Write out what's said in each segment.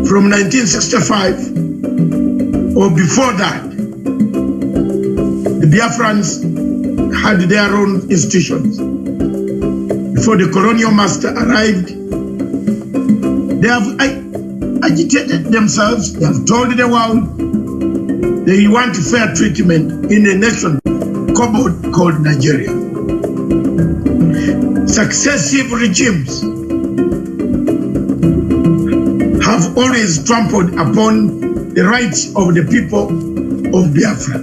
from 1965 or before that, the Biafrans had their own institutions. Before the colonial master arrived, they have agitated themselves, they have told the world they want fair treatment in a nation called Nigeria. Successive regimes have always trampled upon the rights of the people of Biafra,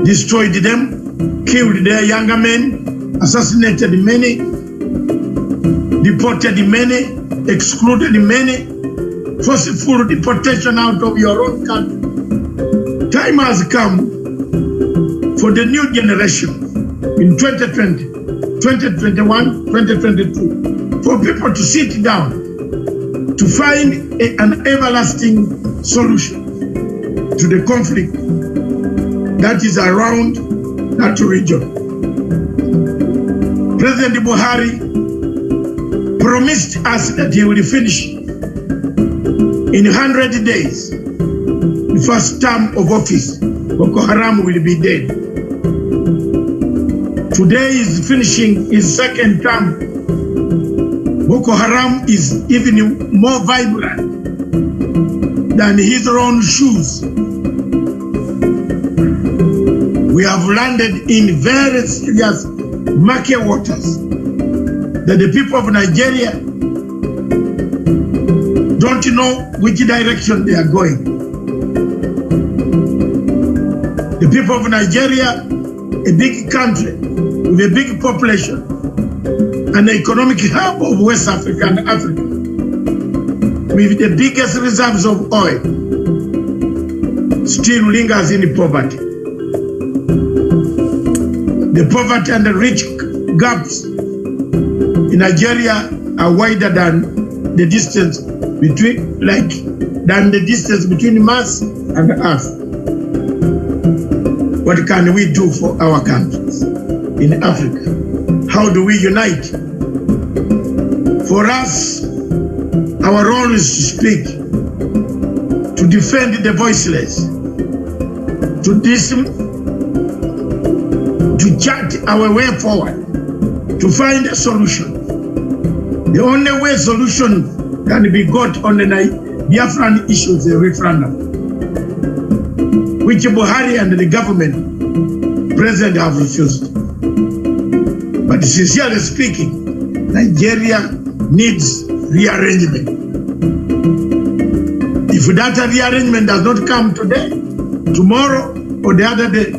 destroyed them, killed their younger men, assassinated many, deported many, excluded many, forceful deportation out of your own country. Time has come for the new generation in 2020, 2021, 2022, for people to sit down to find an everlasting solution to the conflict that is around that region. President Buhari promised us that he will finish in 100 days the first term of office. Boko Haram will be dead. Today is finishing his second term. Boko Haram is even more vibrant than his own shoes. We have landed in very serious murky waters that the people of Nigeria don't know which direction they are going. The people of Nigeria, a big country with a big population, an economic hub of West Africa and Africa, with the biggest reserves of oil, still lingers in poverty. The poverty and the rich gaps in Nigeria are wider than the distance between, Mars and Earth. What can we do for our countries in Africa? How do we unite? For us, our role is to speak, to defend the voiceless, to chart our way forward, to find a solution. The only way solution can be got on the Biafran issues, the referendum, which Buhari and the government, president, have refused. But sincerely speaking, Nigeria needs rearrangement. If that rearrangement does not come today, tomorrow, or the other day,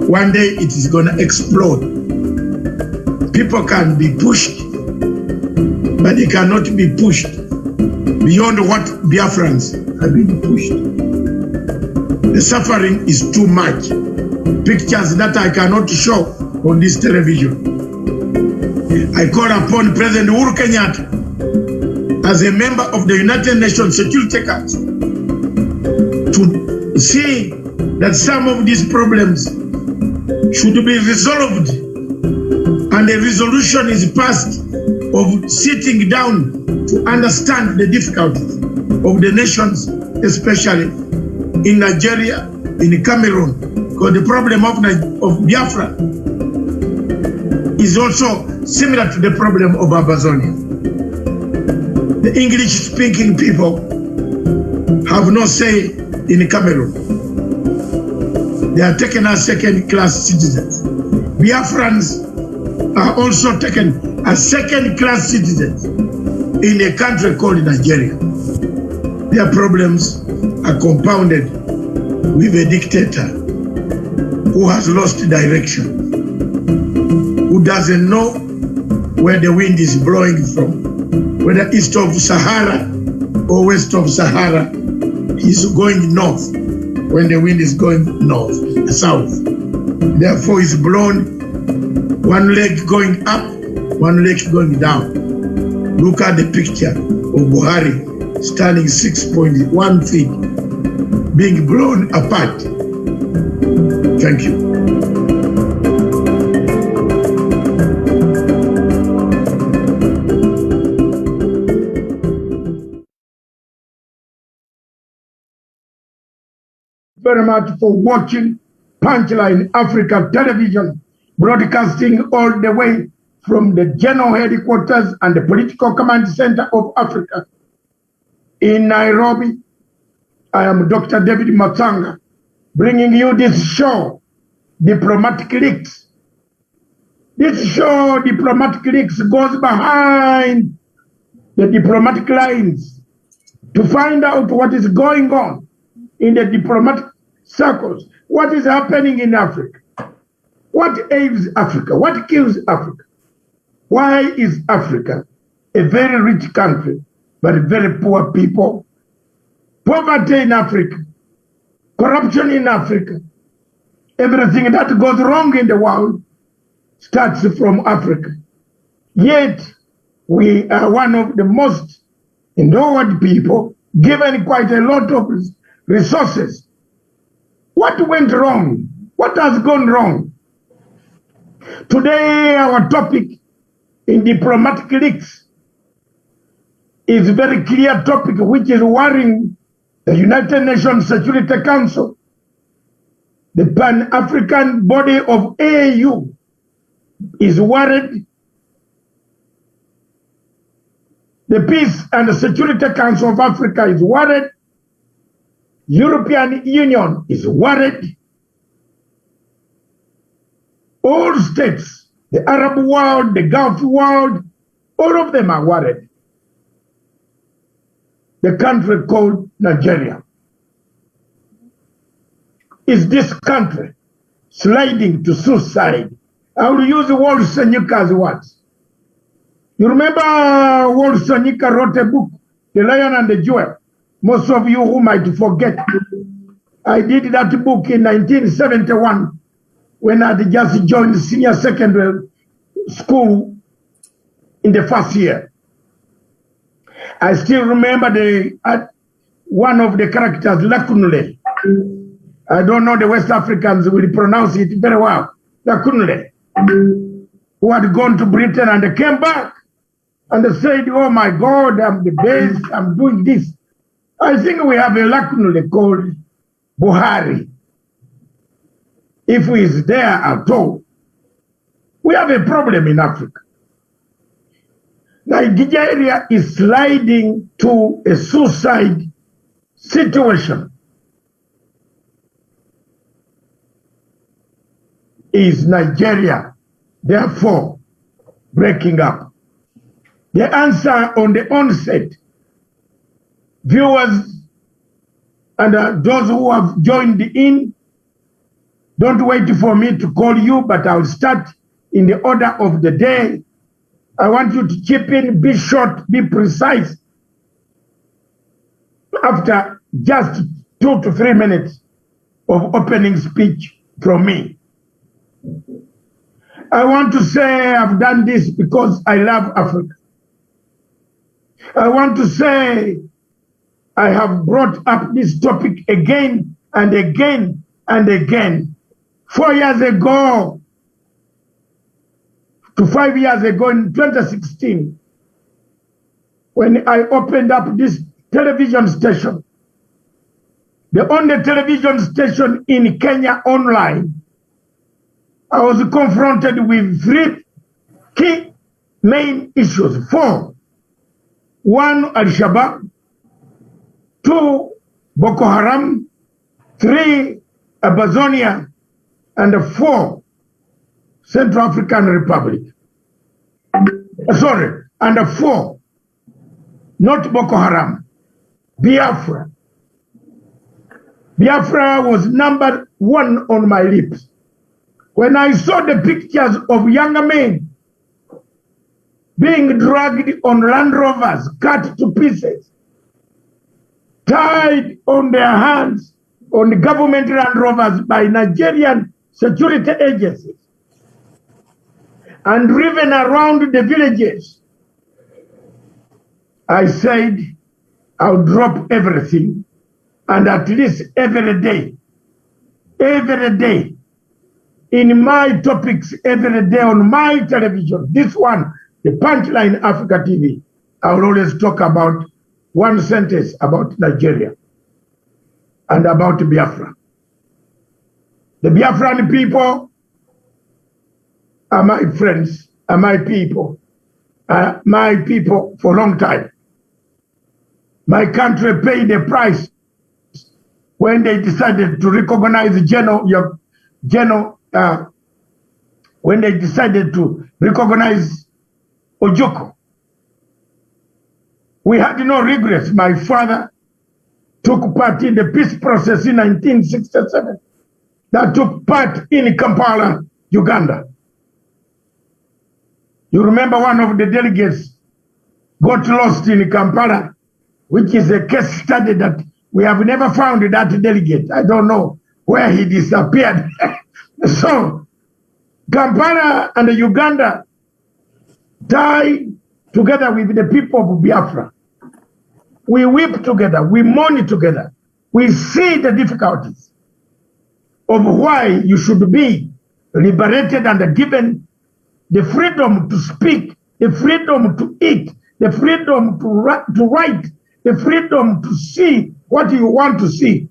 one day it is going to explode. People can be pushed, but they cannot be pushed beyond what Biafrans have been pushed. The suffering is too much. Pictures that I cannot show on this television. I call upon President Uhuru Kenyatta as a member of the United Nations Security Council to see that some of these problems should be resolved and a resolution is passed of sitting down to understand the difficulties of the nations, especially in Nigeria, in Cameroon, because the problem of Biafra is also similar to the problem of Amazonia. The English-speaking people have no say in Cameroon. They are taken as second-class citizens. Biafrans are also taken as second-class citizens in a country called Nigeria. Their problems are compounded with a dictator who has lost direction, who doesn't know where the wind is blowing from, whether east of Sahara or west of Sahara. He's going north when the wind is going south. Therefore, it's blown, one leg going up, one leg going down. Look at the picture of Buhari standing 6.1 feet, being blown apart. Thank you. very much for watching Punchline Africa Television, broadcasting all the way from the General Headquarters and the Political Command Center of Africa in Nairobi. I am Dr. David Matanga, bringing you this show, Diplomatic Leaks. This show, Diplomatic Leaks, goes behind the diplomatic lines to find out what is going on in the diplomatic circles, what is happening in Africa, what ails Africa, what kills Africa. Why is Africa a very rich country, but very poor people? Poverty in Africa, corruption in Africa, everything that goes wrong in the world starts from Africa. Yet, we are one of the most endowed people, given quite a lot of resources. What went wrong? What has gone wrong? Today, our topic in Diplomatic Leaks is a very clear topic which is worrying the United Nations Security Council, the Pan-African body of AU is worried. The Peace and Security Council of Africa is worried. European Union is worried. All states, the Arab world, the Gulf world, all of them are worried. The country called Nigeria. Is this country sliding to suicide? I will use Walt Senyuka's words. You remember Walt Senyuka wrote a book, The Lion and the Jewel. Most of you who might forget, I did that book in 1971 when I had just joined senior secondary school in the first year. I still remember one of the characters, Lakunle. I don't know the West Africans will pronounce it very well. Lakunle, who had gone to Britain and they came back and they said, oh my God, I'm the best, I'm doing this. I think we have a Lakunle called Buhari. If he is there at all, we have a problem in Africa. Nigeria is sliding to a suicide situation. Is Nigeria, therefore, breaking up? The answer on the onset, viewers and those who have joined in, don't wait for me to call you, but I'll start in the order of the day. I want you to chip in, be short, be precise. After just 2 to 3 minutes of opening speech from me. I want to say I've done this because I love Africa. I want to say I have brought up this topic again and again and again. 4 years ago to 5 years ago in 2016, when I opened up this television station, the only television station in Kenya online, I was confronted with 3 key main issues. 4. 1, Al-Shabaab. 2, Boko Haram. 3, Amazonia. And 4, Central African Republic. Sorry, and 4, not Boko Haram, Biafra. Biafra was number 1 on my lips. When I saw the pictures of young men being dragged on Land Rovers, cut to pieces, tied on their hands on the government Land Rovers by Nigerian security agencies, and driven around the villages, I said, I'll drop everything, and at least every day, in my topics, every day on my television, this one, the Punchline Africa TV, I will always talk about one sentence about Nigeria and about Biafra. The Biafran people are my friends, are my people for a long time. My country paid the price when they decided to recognize when they decided to recognize Ojoko. We had no regrets. My father took part in the peace process in 1967 that took part in Kampala, Uganda. You remember one of the delegates got lost in Kampala, which is a case study that we have never found that delegate. I don't know where he disappeared. So Kampala and Uganda died together with the people of Biafra. We weep together, we mourn together. We see the difficulties of why you should be liberated and given the freedom to speak, the freedom to eat, the freedom to write, the freedom to see what you want to see.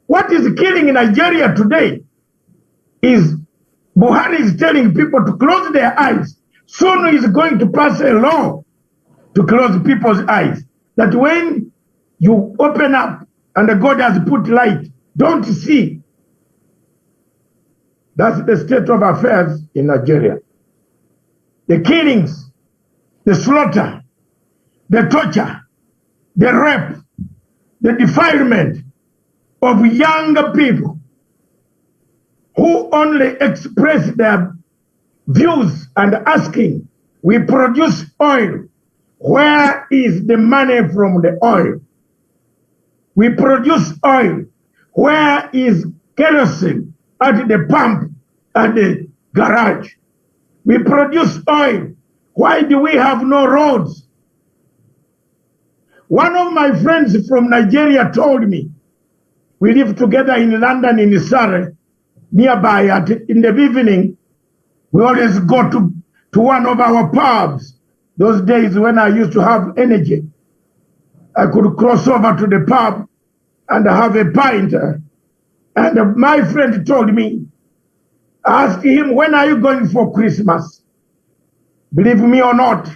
What is killing in Nigeria today is Buhari is telling people to close their eyes. Soon he is going to pass a law to close people's eyes. That when you open up and God has put light, don't see. That's the state of affairs in Nigeria. The killings, the slaughter, the torture, the rape, the defilement of young people who only express their views and asking, we produce oil. Where is the money from the oil? We produce oil. Where is kerosene at the pump at the garage? We produce oil. Why do we have no roads? One of my friends from Nigeria told me, we live together in London, in Surrey, nearby. In the evening, we always go to one of our pubs. Those days when I used to have energy, I could cross over to the pub and have a pint. And my friend told me, I asked him, when are you going for Christmas? Believe me or not,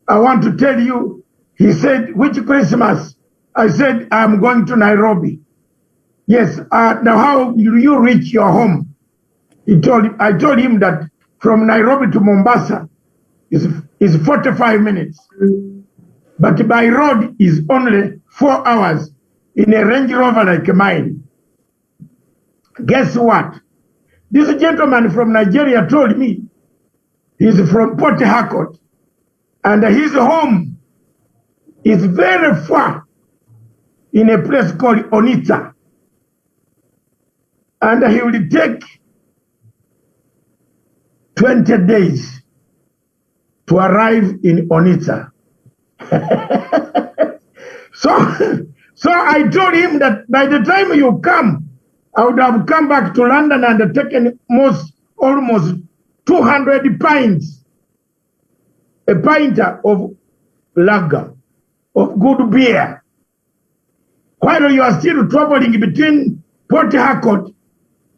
I want to tell you, he said, which Christmas? I said, I'm going to Nairobi. Yes, now how do you reach your home? I told him that from Nairobi to Mombasa is 45 minutes. But by road is only 4 hours in a Range Rover like mine. Guess what? This gentleman from Nigeria told me he's from Port Harcourt and his home is very far in a place called Onitsha. And he will take 20 days to arrive in Onitsha. So I told him that by the time you come, I would have come back to London and taken almost 200 pints, a pint of lager, of good beer, while you are still traveling between Port Harcourt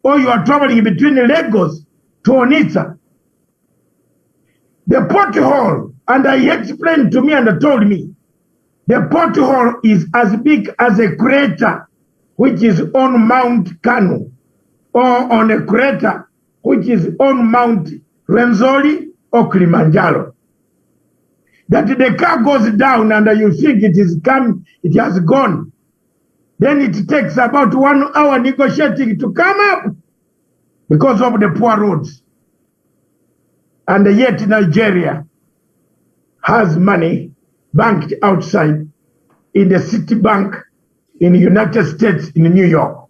or you are traveling between Lagos to Onitsha. The pothole, and he explained to me and told me, the pothole is as big as a crater which is on Mount Kanu, or on a crater which is on Mount Renzori or Kilimanjaro. That the car goes down and you think it has gone. Then it takes about 1 hour negotiating to come up because of the poor roads. And yet Nigeria has money banked outside in the City Bank in the United States in New York.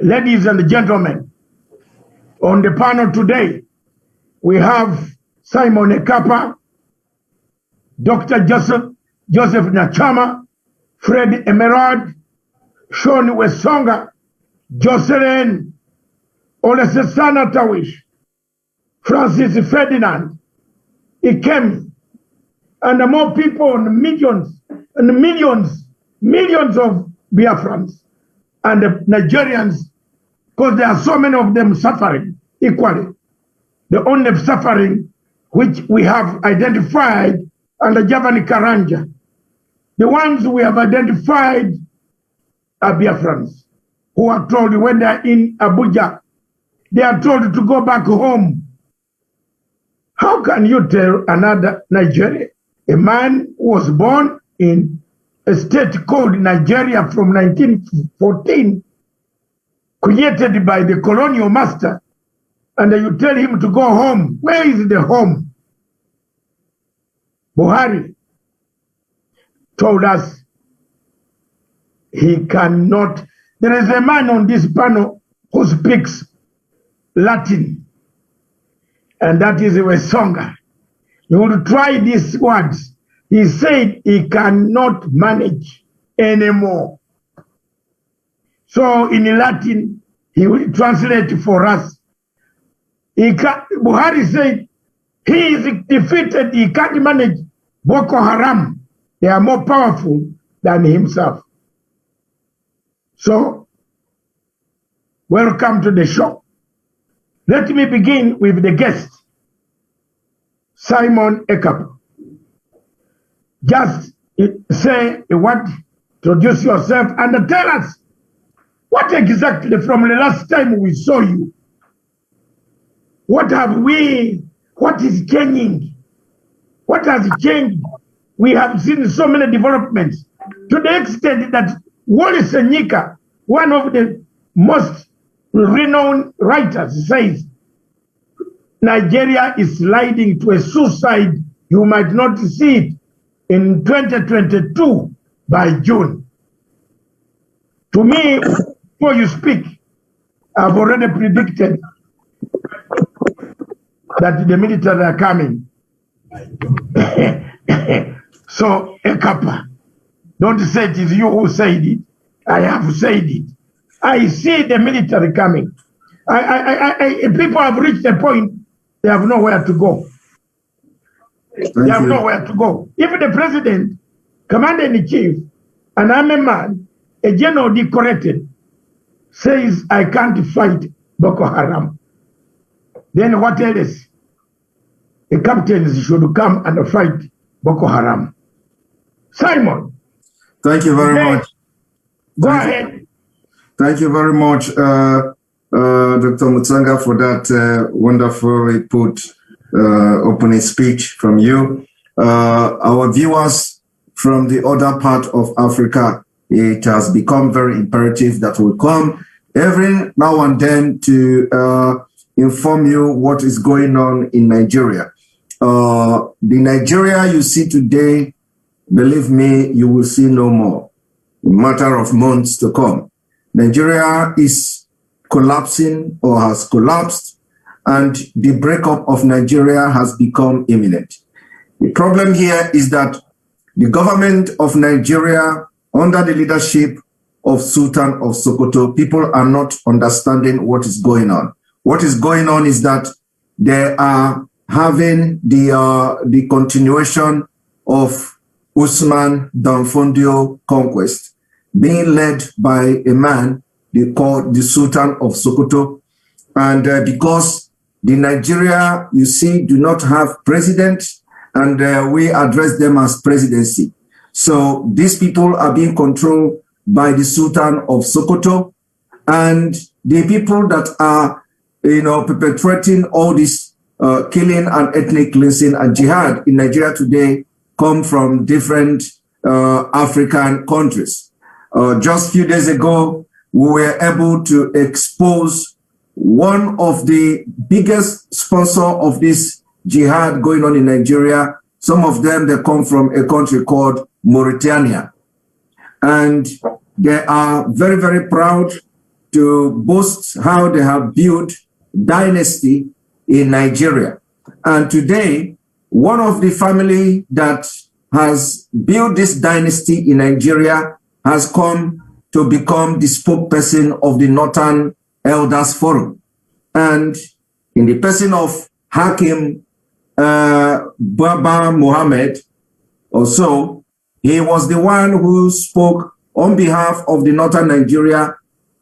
Ladies and gentlemen, on the panel today, we have Simon Ekapa, Dr. Joseph Nachama, Fred Emerald, Sean Wesonga, Jocelyn Olesesana Tawish, Francis Ferdinand, Ikemi, and more people, and millions of Biafrans and Nigerians because there are so many of them suffering equally. The only suffering which we have identified under Javan Karanja, the ones we have identified are Biafrans, who are told when they are in Abuja, they are told to go back home. How can you tell another Nigeria, a man who was born in a state called Nigeria from 1914, created by the colonial master, and you tell him to go home? Where is the home? Buhari told us he cannot. There is a man on this panel who speaks Latin, and that is Wesonga. You will try these words. He said he cannot manage anymore. So in Latin, he will translate for us. Buhari said he is defeated, he can't manage Boko Haram. They are more powerful than himself. So, welcome to the show. Let me begin with the guest, Simon Ekap. Just say a word, introduce yourself, and tell us what exactly from the last time we saw you. What is changing? What has changed? We have seen so many developments to the extent that Wallace Nyika, one of the most renowned writers, says Nigeria is sliding to a suicide. You might not see it in 2022 by June. To me, before you speak, I've already predicted that the military are coming. So, Ekapa, don't say it is you who said it. I have said it. I see the military coming. People have reached a point, they have nowhere to go. They have nowhere to go. Even the president, commander-in-chief, an army man, a general decorated, says, I can't fight Boko Haram. Then what else? The captains should come and fight Boko Haram. Simon. Thank you very much. Go ahead. Thank you very much, Dr. Mutsanga, for that wonderfully put opening speech from you. Our viewers from the other part of Africa, it has become very imperative that we come every now and then to inform you what is going on in Nigeria. The Nigeria you see today, believe me, you will see no more. A matter of months to come. Nigeria is collapsing or has collapsed, and the breakup of Nigeria has become imminent. The problem here is that the government of Nigeria, under the leadership of Sultan of Sokoto, people are not understanding what is going on. What is going on is that they are having the continuation of Usman Danfodio conquest, being led by a man they call the Sultan of Sokoto. And because the Nigeria, you see, do not have president, and we address them as presidency. So these people are being controlled by the Sultan of Sokoto, and the people that are, perpetrating all this killing and ethnic cleansing and jihad in Nigeria today come from different African countries. Just a few days ago, we were able to expose one of the biggest sponsors of this jihad going on in Nigeria. Some of them, they come from a country called Mauritania. And they are very, very proud to boast how they have built dynasty in Nigeria. And today, one of the family that has built this dynasty in Nigeria has come to become the spokesperson of the Northern Elders Forum. And in the person of Hakim Baba Mohammed, also, he was the one who spoke on behalf of the Northern Nigeria,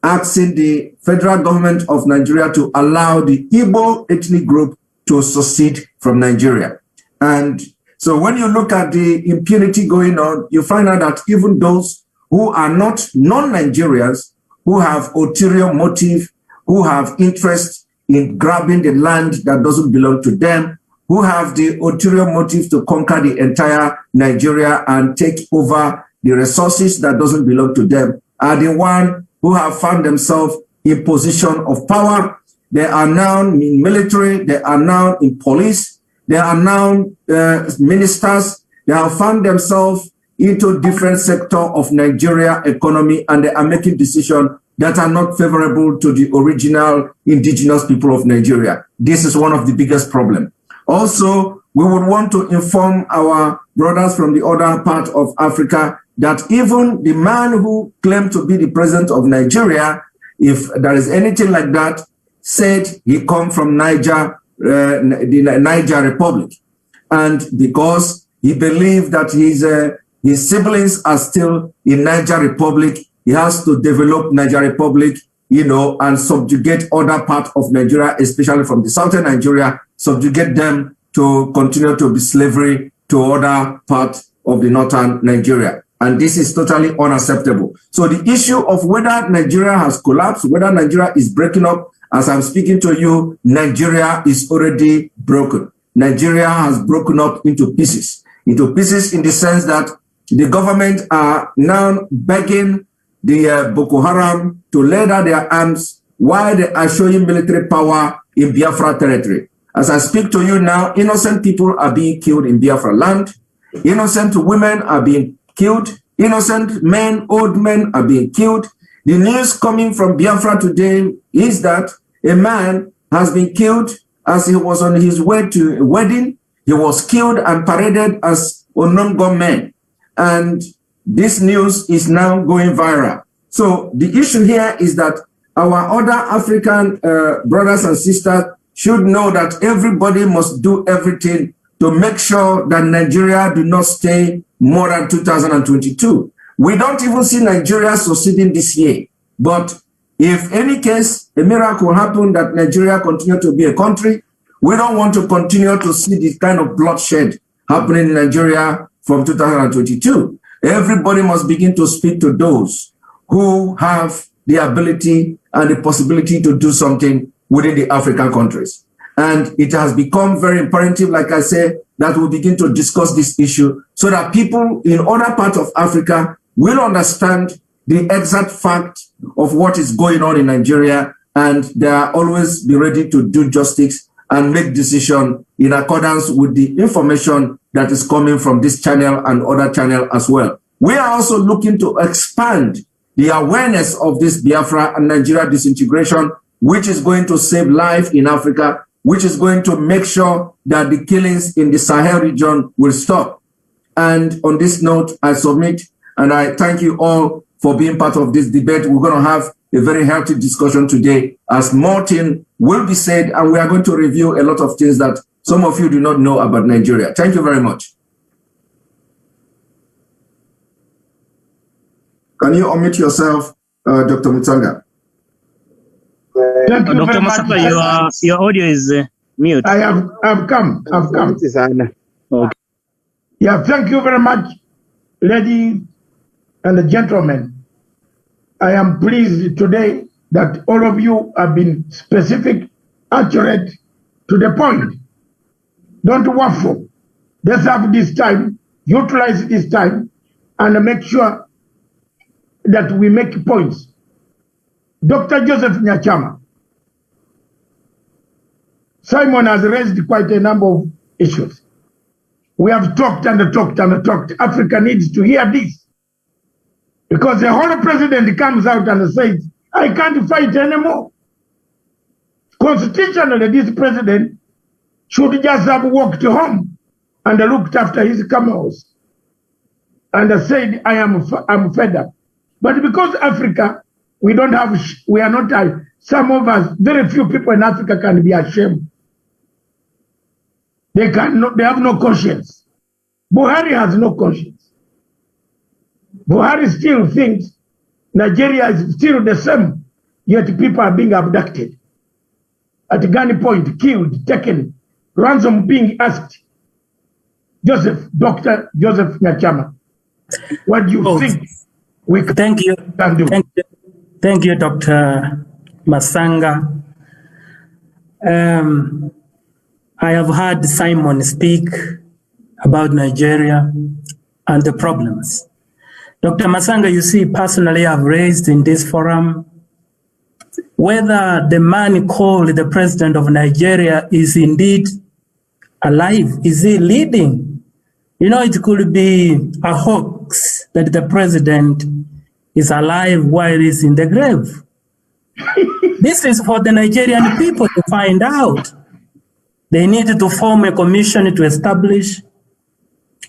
asking the federal government of Nigeria to allow the Igbo ethnic group to secede from Nigeria. And so when you look at the impunity going on, you find out that even those who are not non-Nigerians, who have ulterior motive, who have interest in grabbing the land that doesn't belong to them, who have the ulterior motive to conquer the entire Nigeria and take over the resources that doesn't belong to them, are the one who have found themselves in position of power. They are now in military, they are now in police, they are now ministers. They have found themselves into different sector of Nigeria economy, and they are making decisions that are not favorable to the original indigenous people of Nigeria. This is one of the biggest problems. Also, we would want to inform our brothers from the other part of Africa that even the man who claimed to be the president of Nigeria, if there is anything like that, said he come from Niger, the Niger Republic. And because he believed that his siblings are still in Niger Republic, he has to develop Niger Republic, and subjugate other parts of Nigeria, especially from the southern Nigeria, subjugate them to continue to be slavery to other parts of the northern Nigeria. And this is totally unacceptable. So the issue of whether Nigeria has collapsed, whether Nigeria is breaking up, as I'm speaking to you, Nigeria is already broken. Nigeria has broken up into pieces in the sense that the government are now begging the Boko Haram to lay down their arms while they are showing military power in Biafra territory. As I speak to you now, innocent people are being killed in Biafra land. Innocent women are being killed. Innocent men, old men are being killed. The news coming from Biafra today is that a man has been killed as he was on his way to a wedding. He was killed and paraded as unknown gunmen. And this news is now going viral. So the issue here is that our other African brothers and sisters should know that everybody must do everything to make sure that Nigeria do not stay more than 2022. We don't even see Nigeria succeeding this year. But if any case, a miracle happen that Nigeria continue to be a country, we don't want to continue to see this kind of bloodshed happening in Nigeria from 2022. Everybody must begin to speak to those who have the ability and the possibility to do something within the African countries. And it has become very imperative, like I said, that we begin to discuss this issue so that people in other parts of Africa will understand the exact fact of what is going on in Nigeria, and they are always be ready to do justice and make decision in accordance with the information that is coming from this channel and other channel as well. We are also looking to expand the awareness of this Biafra and Nigeria disintegration, which is going to save life in Africa, which is going to make sure that the killings in the Sahel region will stop. And on this note, I submit and I thank you all for being part of this debate. We're going to have a very healthy discussion today, as more things will be said, and we are going to review a lot of things that some of you do not know about Nigeria. Thank you very much. Can you unmute yourself, Dr. Mutsanga? Thank you Dr. very much. Masapa, your audio is mute. I've come. Okay. Yeah, thank you very much, ladies and gentlemen. I am pleased today that all of you have been specific, accurate, to the point. Don't waffle. Let's have this time, utilize this time, and make sure that we make points. Dr. Joseph Nyachama, Simon has raised quite a number of issues. We have talked and talked and talked. Africa needs to hear this. Because the whole president comes out and says, I can't fight anymore. Constitutionally, this president should just have walked home and looked after his camels and said, I'm fed up. But because Africa, we are not, some of us, very few people in Africa can be ashamed. They have no conscience. Buhari has no conscience. Buhari still thinks Nigeria is still the same yet people are being abducted, at gunpoint, killed, taken, ransom being asked. Dr. Joseph Nyachama, what do you think we can do? Thank you, Dr. Masanga. I have heard Simon speak about Nigeria and the problems. Dr. Masanga, you see, personally, I've raised in this forum whether the man called the president of Nigeria is indeed alive. Is he leading? You know, it could be a hoax that the president is alive while he's in the grave. This is for the Nigerian people to find out. They need to form a commission to establish,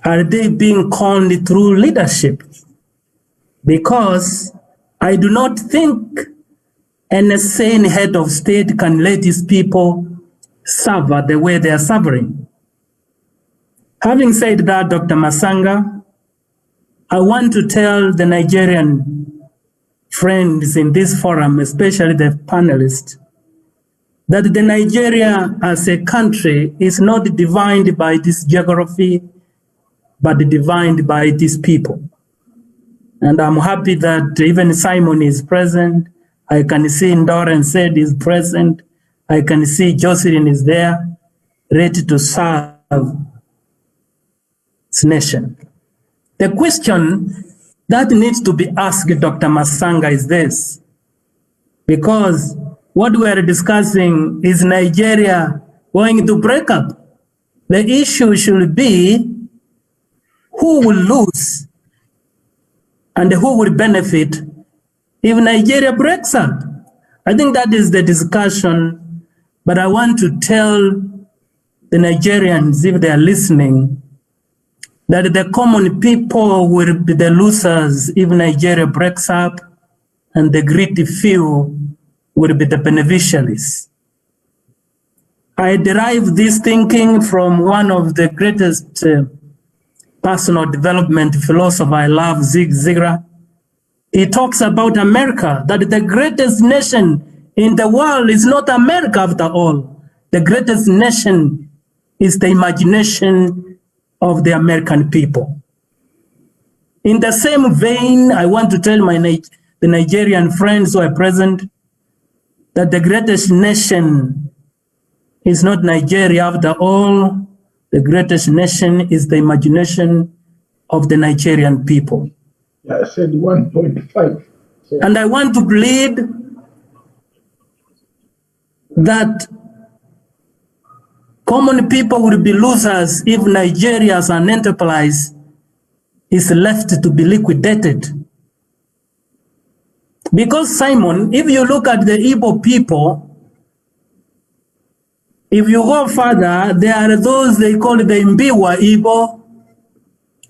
are they being conned through leadership? Because I do not think an insane head of state can let his people suffer the way they are suffering. Having said that, Dr. Masanga, I want to tell the Nigerian friends in this forum, especially the panelists, that the Nigeria as a country is not defined by this geography, but defined by these people. And I'm happy that even Simon is present. I can see Ndoran said is present. I can see Jocelyn is there, ready to serve this nation. The question that needs to be asked, Dr. Masanga, is this, because what we are discussing is Nigeria going to break up. The issue should be who will lose and who will benefit if Nigeria breaks up. I think that is the discussion, but I want to tell the Nigerians, if they are listening, that the common people will be the losers if Nigeria breaks up, and the greedy few will be the beneficiaries. I derive this thinking from one of the greatest personal development philosopher I love, Zig Ziglar. He talks about America, that the greatest nation in the world is not America after all. The greatest nation is the imagination of the American people. In the same vein, I want to tell the Nigerian friends who are present that the greatest nation is not Nigeria after all. The greatest nation is the imagination of the Nigerian people. Yeah, I said 1.5. And I want to plead that common people will be losers if Nigeria as an enterprise is left to be liquidated. Because, Simon, if you look at the Igbo people, if you go further, there are those they call the Mbiwa Igbo,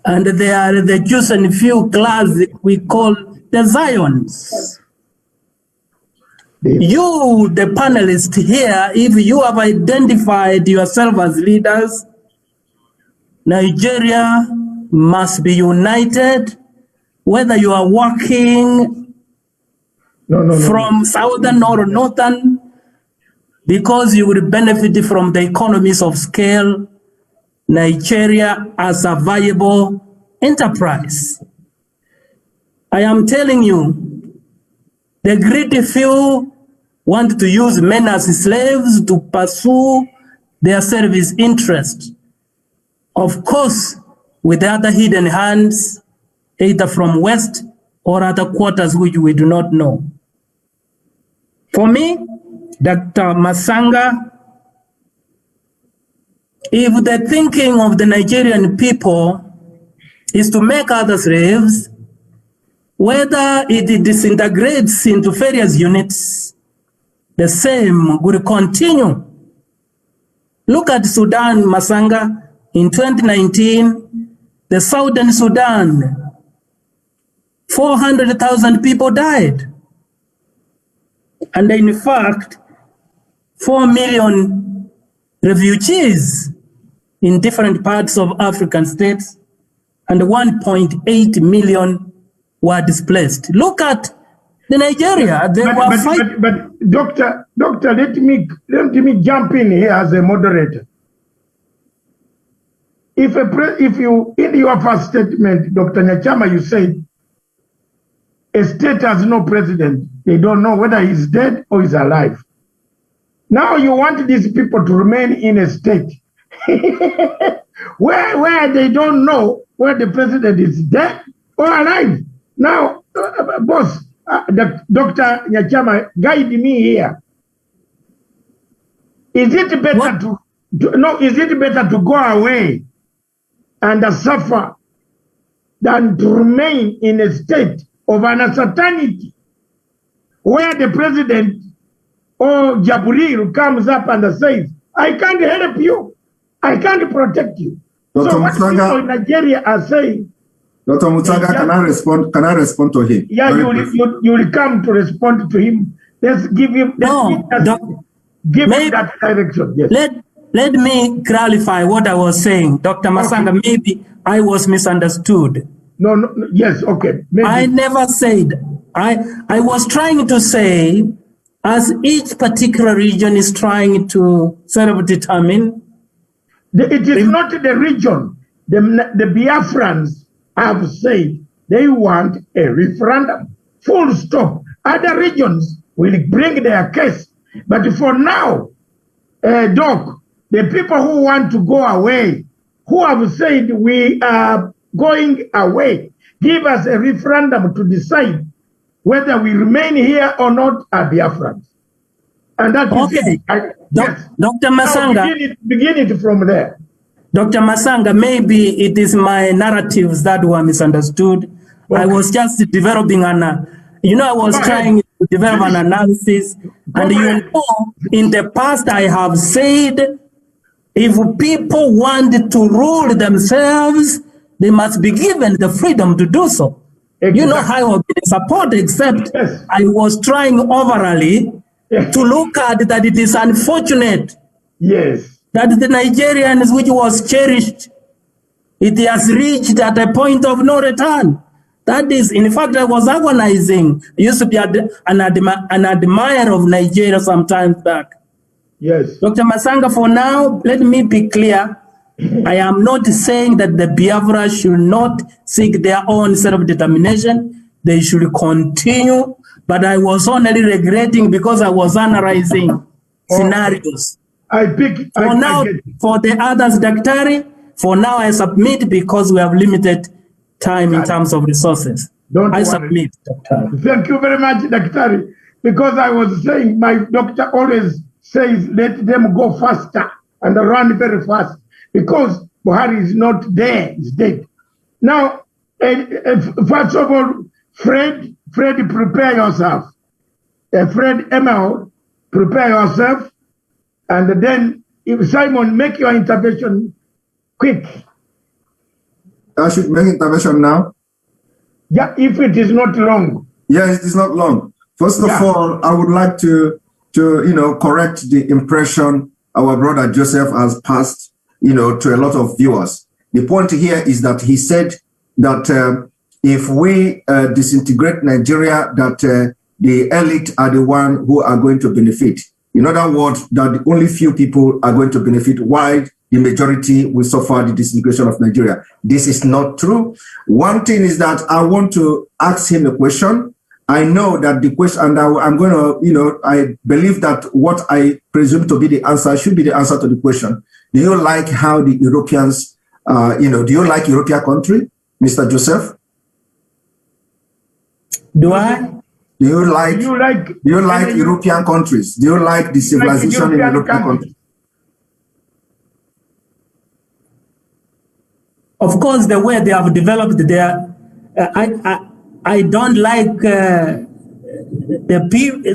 and there are the Jews and few class we call the Zions. You, the panelists here, if you have identified yourself as leaders, Nigeria must be united, whether you are working from southern or northern, because you will benefit from the economies of scale. Nigeria as a viable enterprise. I am telling you, the greedy few want to use men as slaves to pursue their service interest. Of course, with other hidden hands, either from west or other quarters which we do not know. For me, Dr. Masanga, if the thinking of the Nigerian people is to make others slaves, whether it disintegrates into various units, the same will continue. Look at Sudan, Masanga. In 2019, the Southern Sudan, 400,000 people died. And in fact, 4 million refugees in different parts of African states, and 1.8 million were displaced. Look at The Nigeria, they were fighting. But doctor, let me jump in here as a moderator. If you in your first statement, Dr. Nyachama, you said a state has no president. They don't know whether he's dead or he's alive. Now you want these people to remain in a state where they don't know whether the president is dead or alive. Now, boss, Dr. Nyachama, guide me here. Is it better is it better to go away and suffer than to remain in a state of uncertainty where the president or Jaburil comes up and says, I can't help you, I can't protect you. Dr. So what Mutsanga, people in Nigeria are saying, Dr. Mutsanga, can I respond to him? Yeah, you will come to respond to him. Let's give him, give him that direction. Yes. Let me clarify what I was saying. Dr. Masanga, okay. Maybe I was misunderstood. No, yes, okay. Maybe. I never said, I was trying to say, as each particular region is trying to self-determine. It is not the region. The Biafrans have said they want a referendum. Full stop. Other regions will bring their case. But for now, Doc, the people who want to go away, who have said we are going away, give us a referendum to decide whether we remain here or not, are Biafrans. And that is okay. Yes. Dr. Masanga, begin it from there. Dr. Masanga, maybe it is my narratives that were misunderstood. Okay. I was just developing I was trying to develop an analysis. And in the past I have said, if people want to rule themselves, they must be given the freedom to do so. Exactly. You know how I have been support, except yes. I was trying overally to look at that it is unfortunate that the Nigerians, which was cherished, it has reached at a point of no return. That is, in fact, I was agonizing. I used to be an admirer of Nigeria some time back. Yes. Dr. Masanga, for now, let me be clear. I am not saying that the Biafra should not seek their own self-determination. They should continue. But I was only regretting because I was analyzing scenarios. For the others, Daktari, for now I submit because we have limited time in terms of resources. I submit, Daktari. Thank you very much, Daktari. Because I was saying, my doctor always says, let them go faster and run very fast. Because Buhari is not there, he's dead. Now, first of all, Fred, prepare yourself. Fred Emil, prepare yourself. And then, if Simon, make your intervention quick. I should make intervention now? Yeah, if it is not long. Yes, it is not long. First of all, I would like to correct the impression our brother Joseph has passed, to a lot of viewers. The point here is that he said that if we disintegrate Nigeria, that the elite are the one who are going to benefit. In other words, that the only few people are going to benefit while the majority will suffer the disintegration of Nigeria. This is not true. One thing is that I want to ask him a question. I know that the question, and I'm going to, I believe that what I presume to be the answer should be the answer to the question. Do you like how the Europeans, do you like European country, Mr. Joseph? Do I? Do you like European countries? Do you like the civilization in European countries? Of course, the way they have developed their, I don't like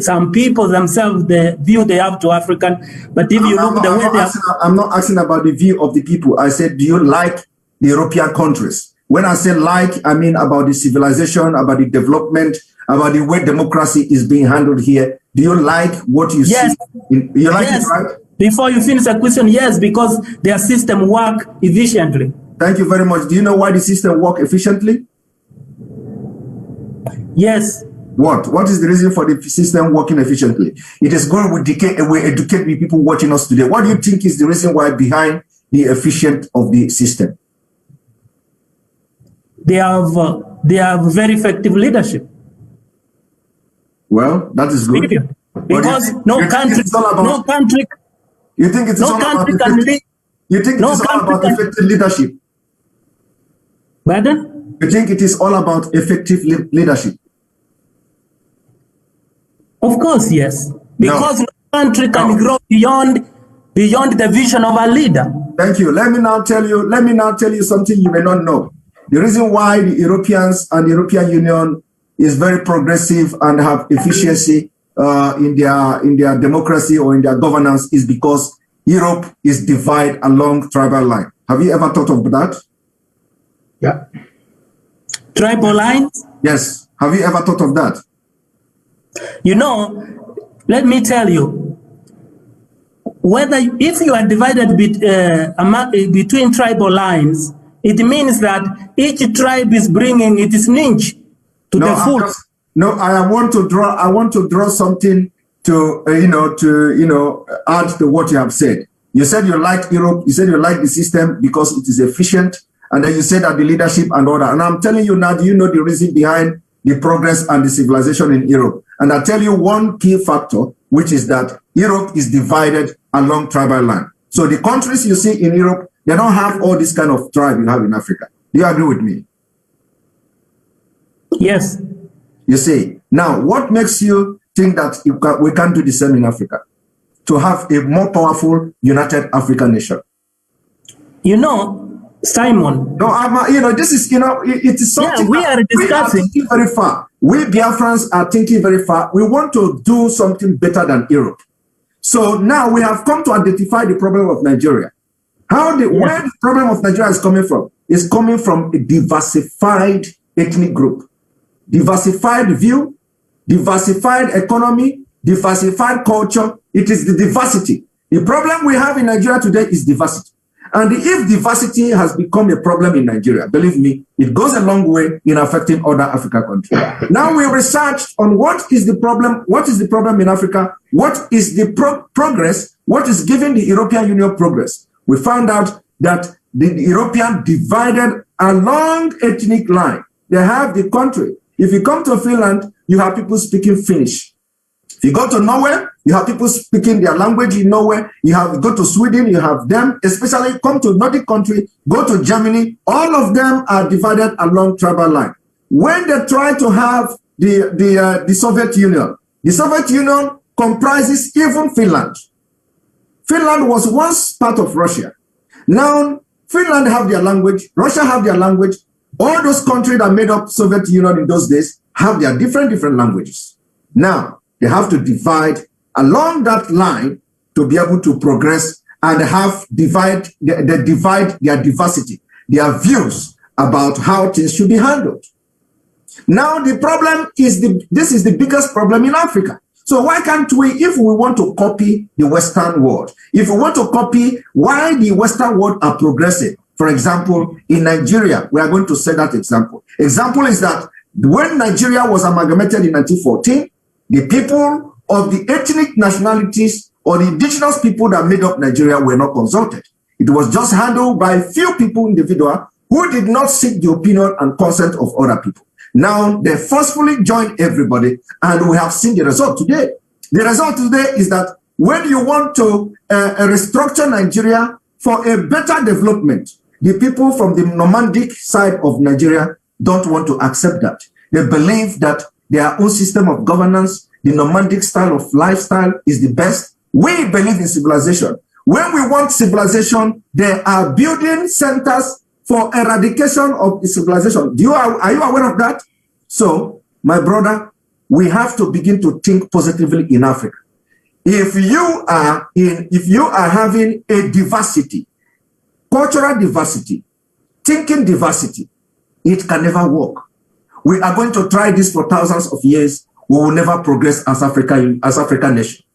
some people themselves, the view they have to African. But if you look the way they have, I'm not asking about the view of the people. I said, do you like the European countries? When I say like, I mean about the civilization, about the development, about the way democracy is being handled here. Do you like what you see? You like it, right? Before you finish the question, yes, because their system work efficiently. Thank you very much. Do you know why the system work efficiently? Yes. What? What is the reason for the system working efficiently? It is going we educate the people watching us today. What do you think is the reason why behind the efficient of the system? They have very effective leadership. Well, that is good. Period. Because no country. You think it is all about effective? You think it is all about effective leadership? Pardon? You think it is all about effective leadership? Of course, yes. Because no country can grow beyond the vision of a leader. Thank you. Let me now tell you something you may not know. The reason why the Europeans and the European Union is very progressive and have efficiency in their democracy or in their governance is because Europe is divided along tribal line. Have you ever thought of that? Yeah. Tribal lines? Yes. Have you ever thought of that? You know, let me tell you, if you are divided between tribal lines, it means that each tribe is bringing its niche to the full. I want to draw something to add to what you have said. You said you like Europe. You said you like the system because it is efficient, and then you said that the leadership and all that. And I'm telling you now, do you know the reason behind the progress and the civilization in Europe? And I tell you one key factor, which is that Europe is divided along tribal line. So the countries you see in Europe, they don't have all this kind of tribe you have in Africa. Do you agree with me? Yes. You see, now what makes you think that we can't do the same in Africa to have a more powerful, united African nation? You know, Simon. No, this is, it is something. Yeah, we are discussing. We are thinking very far. We Biafrans are thinking very far. We want to do something better than Europe. So now we have come to identify the problem of Nigeria. Where the problem of Nigeria is coming from? It's coming from a diversified ethnic group, diversified view, diversified economy, diversified culture. It is the diversity. The problem we have in Nigeria today is diversity. And if diversity has become a problem in Nigeria, believe me, it goes a long way in affecting other African countries. Now we researched on what is the problem in Africa, what is the progress, what is giving the European Union progress. We found out that the European divided along ethnic line. They have the country. If you come to Finland, you have people speaking Finnish. If you go to Norway, you have people speaking their language in Norway. Go to Sweden, you have them, especially come to Nordic country, go to Germany, all of them are divided along tribal line. When they try to have the Soviet Union comprises even Finland. Finland was once part of Russia. Now, Finland have their language, Russia have their language. All those countries that made up Soviet Union in those days have their different languages. Now, they have to divide along that line to be able to progress and divide their diversity, their views about how things should be handled. Now, the problem is this is the biggest problem in Africa. So why can't we, if we want to copy the Western world, if we want to copy why the Western world are progressing, for example, in Nigeria, we are going to set that example. Example is that when Nigeria was amalgamated in 1914, the people of the ethnic nationalities or the indigenous people that made up Nigeria were not consulted. It was just handled by few people, individual, who did not seek the opinion and consent of other people. Now, they forcefully joined everybody, and we have seen the result today. The result today is that when you want to restructure Nigeria for a better development, the people from the nomadic side of Nigeria don't want to accept that. They believe that their own system of governance, the nomadic style of lifestyle is the best. We believe in civilization. When we want civilization, they are building centers for eradication of the civilization. Are you aware of that? So, my brother, we have to begin to think positively in Africa. If you are having a diversity, cultural diversity, thinking diversity, it can never work. We are going to try this for thousands of years. We will never progress as African nation.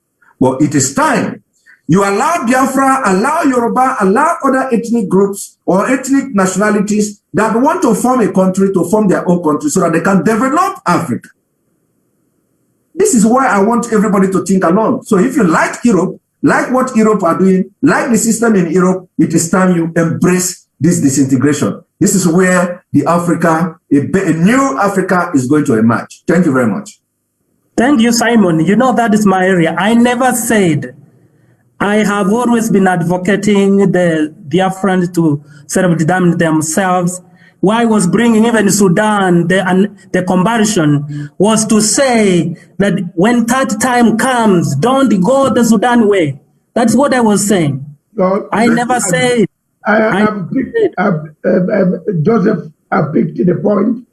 But it is time. You allow Biafra, allow Yoruba, allow other ethnic groups or ethnic nationalities that want to form a country to form their own country so that they can develop Africa. This is why I want everybody to think along. So if you like Europe, like what Europe are doing, like the system in Europe, it is time you embrace this disintegration. This is where the Africa, a new Africa is going to emerge. Thank you very much. Thank you, Simon. You know, that is my area. I never said, I have always been advocating the Biafrans to self-determine themselves. Why I was bringing even Sudan, the conversion, was to say that when that time comes, don't go the Sudan way. That's what I was saying. So, I never said. Joseph, I picked the point.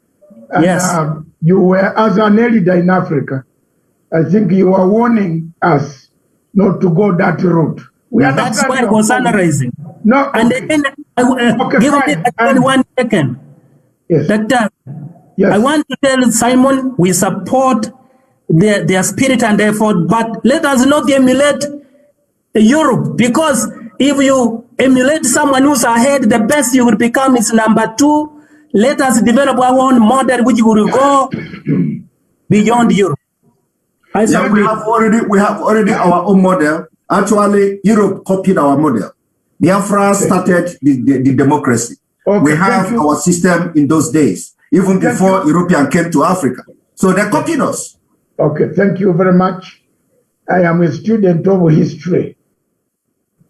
And, Yes. You were, as an leader in Africa, I think you are warning us not to go that route. That's why I was analyzing. No, And okay. then, Okay, give fine. me actually 1 second. Yes. Doctor, Yes. I want to tell Simon, we support their spirit and effort, but let us not emulate Europe, because if you emulate someone who's ahead, the best you will become is number 2. Let us develop our own model which will go beyond Europe. Yeah, we have already our own model. Actually, Europe copied our model. Biafra started the democracy. Okay, we have our system in those days, even before European came to Africa. So they copied us. Okay, thank you very much. I am a student of history,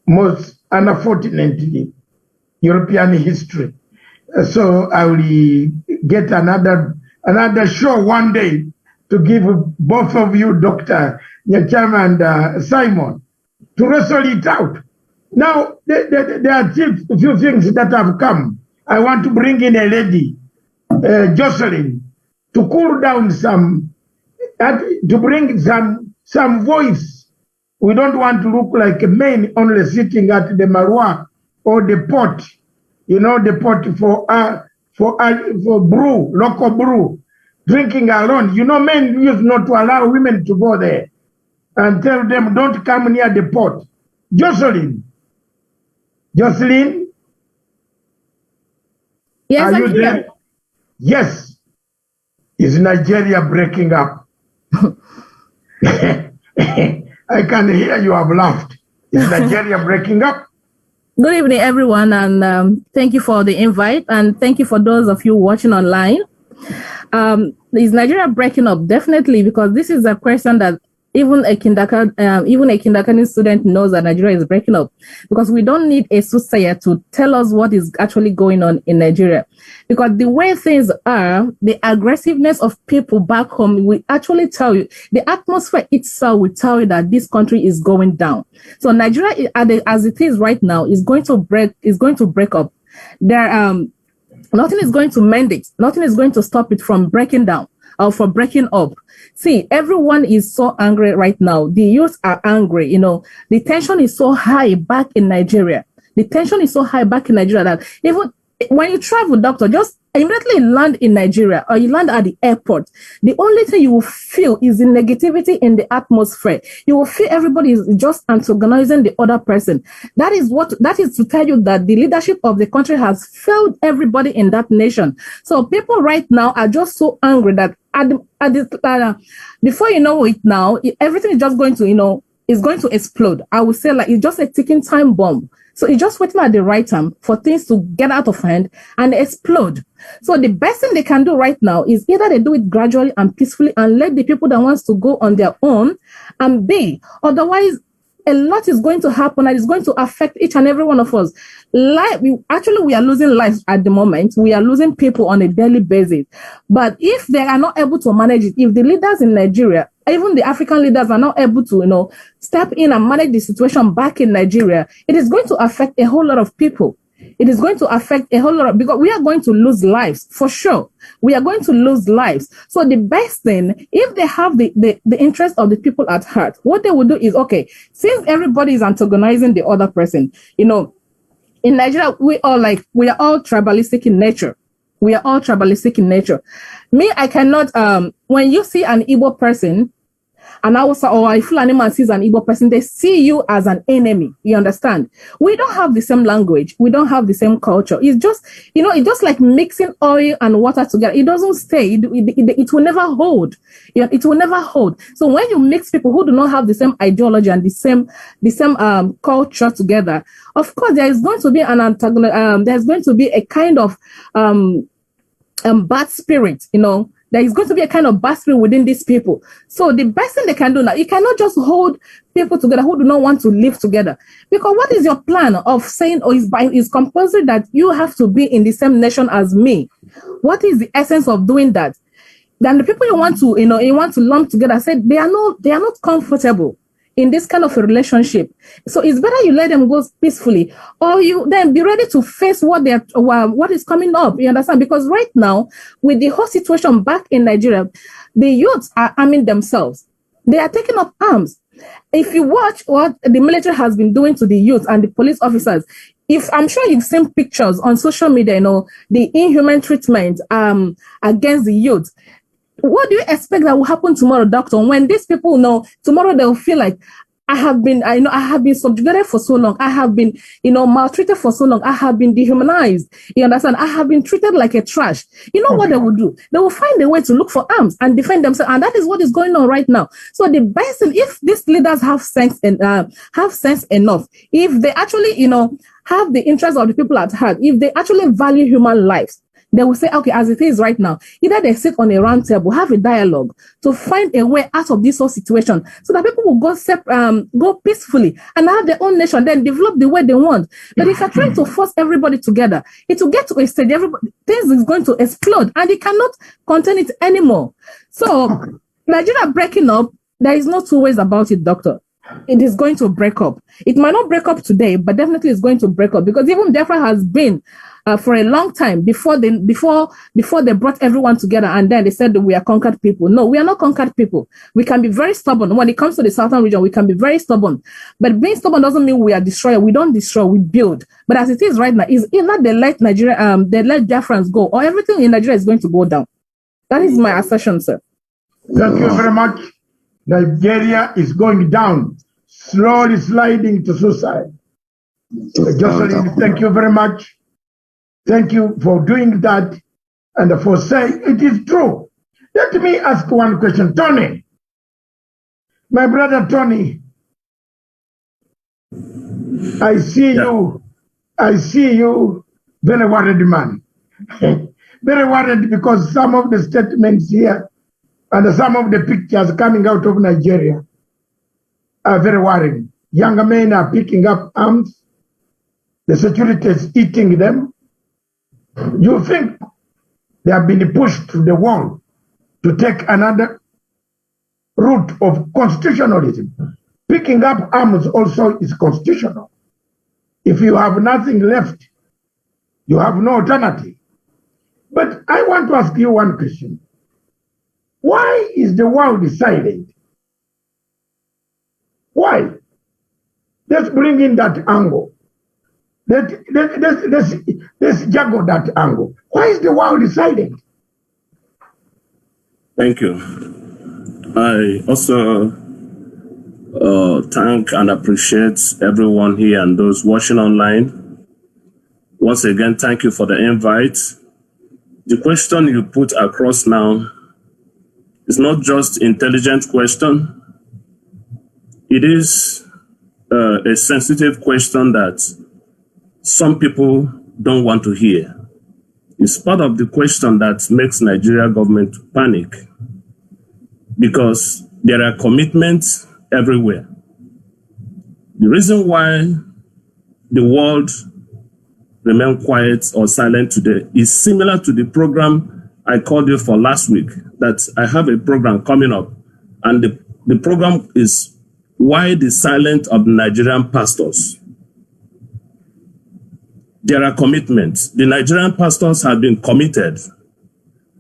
most unfortunately, European history. So I will get another show one day to give both of you, Dr. Nyachama and Simon, to wrestle it out. Now, there are a few things that have come. I want to bring in a lady, Jocelyn, to cool down to bring some voice. We don't want to look like men only sitting at the marwa or the pot, you know, the pot for brew, local brew, drinking alone. You know, men used not to allow women to go there and tell them, don't come near the pot. Jocelyn. Yes, are you I'm there? here. Yes. Is Nigeria breaking up? I can hear you have laughed. Is Nigeria breaking up? Good evening, everyone, and thank you for the invite, and thank you for those of you watching online. Is Nigeria breaking up? Definitely, because this is a question that even a kindergarten student knows that Nigeria is breaking up, because we don't need a soothsayer to tell us what is actually going on in Nigeria. Because the way things are, the aggressiveness of people back home will actually tell you, the atmosphere itself will tell you that this country is going down. So Nigeria, as it is right now, is going to break up. Nothing is going to mend it. Nothing is going to stop it from breaking down or from breaking up. See, everyone is so angry right now. The youth are angry. You know, the tension is so high back in Nigeria. The tension is so high back in Nigeria that even when you travel, doctor, just immediately land in Nigeria or you land at the airport, the only thing you will feel is the negativity in the atmosphere. You will feel everybody is just antagonizing the other person. That is to tell you that the leadership of the country has failed everybody in that nation. So people right now are just so angry that before you know it now, everything is just going to, is going to explode. I would say like it's just a ticking time bomb. So it's just waiting at the right time for things to get out of hand and explode. So the best thing they can do right now is either they do it gradually and peacefully and let the people that wants to go on their own and be. Otherwise, a lot is going to happen and it's going to affect each and every one of us. We are losing lives at the moment. We are losing people on a daily basis. But if they are not able to manage it, if the leaders in Nigeria, even the African leaders are not able to, step in and manage the situation back in Nigeria, it is going to affect a whole lot of people. It is going to affect a whole lot of, because we are going to lose lives for sure. We are going to lose lives. So the best thing, if they have the interest of the people at heart, what they will do is, okay, since everybody is antagonizing the other person, in Nigeria, we are all tribalistic in nature. We are all tribalistic in nature. Me, I cannot, when you see an Igbo person, And also, or if Fulani man sees an Igbo person, they see you as an enemy. You understand? We don't have the same language. We don't have the same culture. It's just, it's just like mixing oil and water together. It doesn't stay. It will never hold. It will never hold. So when you mix people who do not have the same ideology and the same culture together, of course, there is going to be an antagonism. There's going to be a kind of bad spirit, There is going to be a kind of bad spirit within these people. So the best thing they can do now, you cannot just hold people together who do not want to live together. Because what is your plan of saying, is compulsory that you have to be in the same nation as me? What is the essence of doing that? Then the people you want to lump together said they are not comfortable in this kind of a relationship. So it's better you let them go peacefully, or you then be ready to face what is coming up. You understand? Because right now, with the whole situation back in Nigeria, the youths are arming themselves. They are taking up arms. If you watch what the military has been doing to the youth and the police officers, if I'm sure you've seen pictures on social media, the inhuman treatment against the youth. What do you expect that will happen tomorrow, doctor? When these people know tomorrow, they'll feel like I have been subjugated for so long. I have been, maltreated for so long. I have been dehumanized. You understand? I have been treated like a trash. What they will do? They will find a way to look for arms and defend themselves. And that is what is going on right now. So the best thing, if these leaders have sense enough, if they actually, have the interest of the people at heart, if they actually value human lives, they will say, okay, as it is right now, either they sit on a round table, have a dialogue to find a way out of this whole situation so that people will go peacefully and have their own nation, then develop the way they want. But if you're trying to force everybody together, it will get to a stage, things is going to explode and they cannot contain it anymore. So Nigeria breaking up, there is no two ways about it, doctor. It is going to break up. It might not break up today, but definitely it's going to break up because even Biafra has been for a long time before they brought everyone together and then they said that we are conquered people. No, we are not conquered people. We can be very stubborn. When it comes to the southern region, we can be very stubborn. But being stubborn doesn't mean we are destroyer. We don't destroy, we build. But as it is right now, is either they let Biafrans go or everything in Nigeria is going to go down. That is my assertion, sir. Thank you very much. Nigeria is going down, slowly sliding to suicide. Jocelyn, thank you very much. Thank you for doing that and for saying it is true. Let me ask one question. Tony, my brother Tony, I see you very worried man. Very worried because some of the statements here and some of the pictures coming out of Nigeria are very worrying. Younger men are picking up arms. The security is eating them. You think they have been pushed to the wall to take another route of constitutionalism. Picking up arms also is constitutional. If you have nothing left, you have no alternative. But I want to ask you one question. Why is the world silent? Why? Let's bring in that angle. Let's juggle that angle. Why is the world silent? Thank you. I also thank and appreciate everyone here and those watching online. Once again, thank you for the invite. The question you put across now is not just intelligent question. It is a sensitive question that some people don't want to hear. It's part of the question that makes Nigeria government panic because there are commitments everywhere. The reason why the world remain quiet or silent today is similar to the program I called you for last week, that I have a program coming up, and the program is Why the Silence of the Nigerian Pastors. There are commitments. The Nigerian pastors have been committed,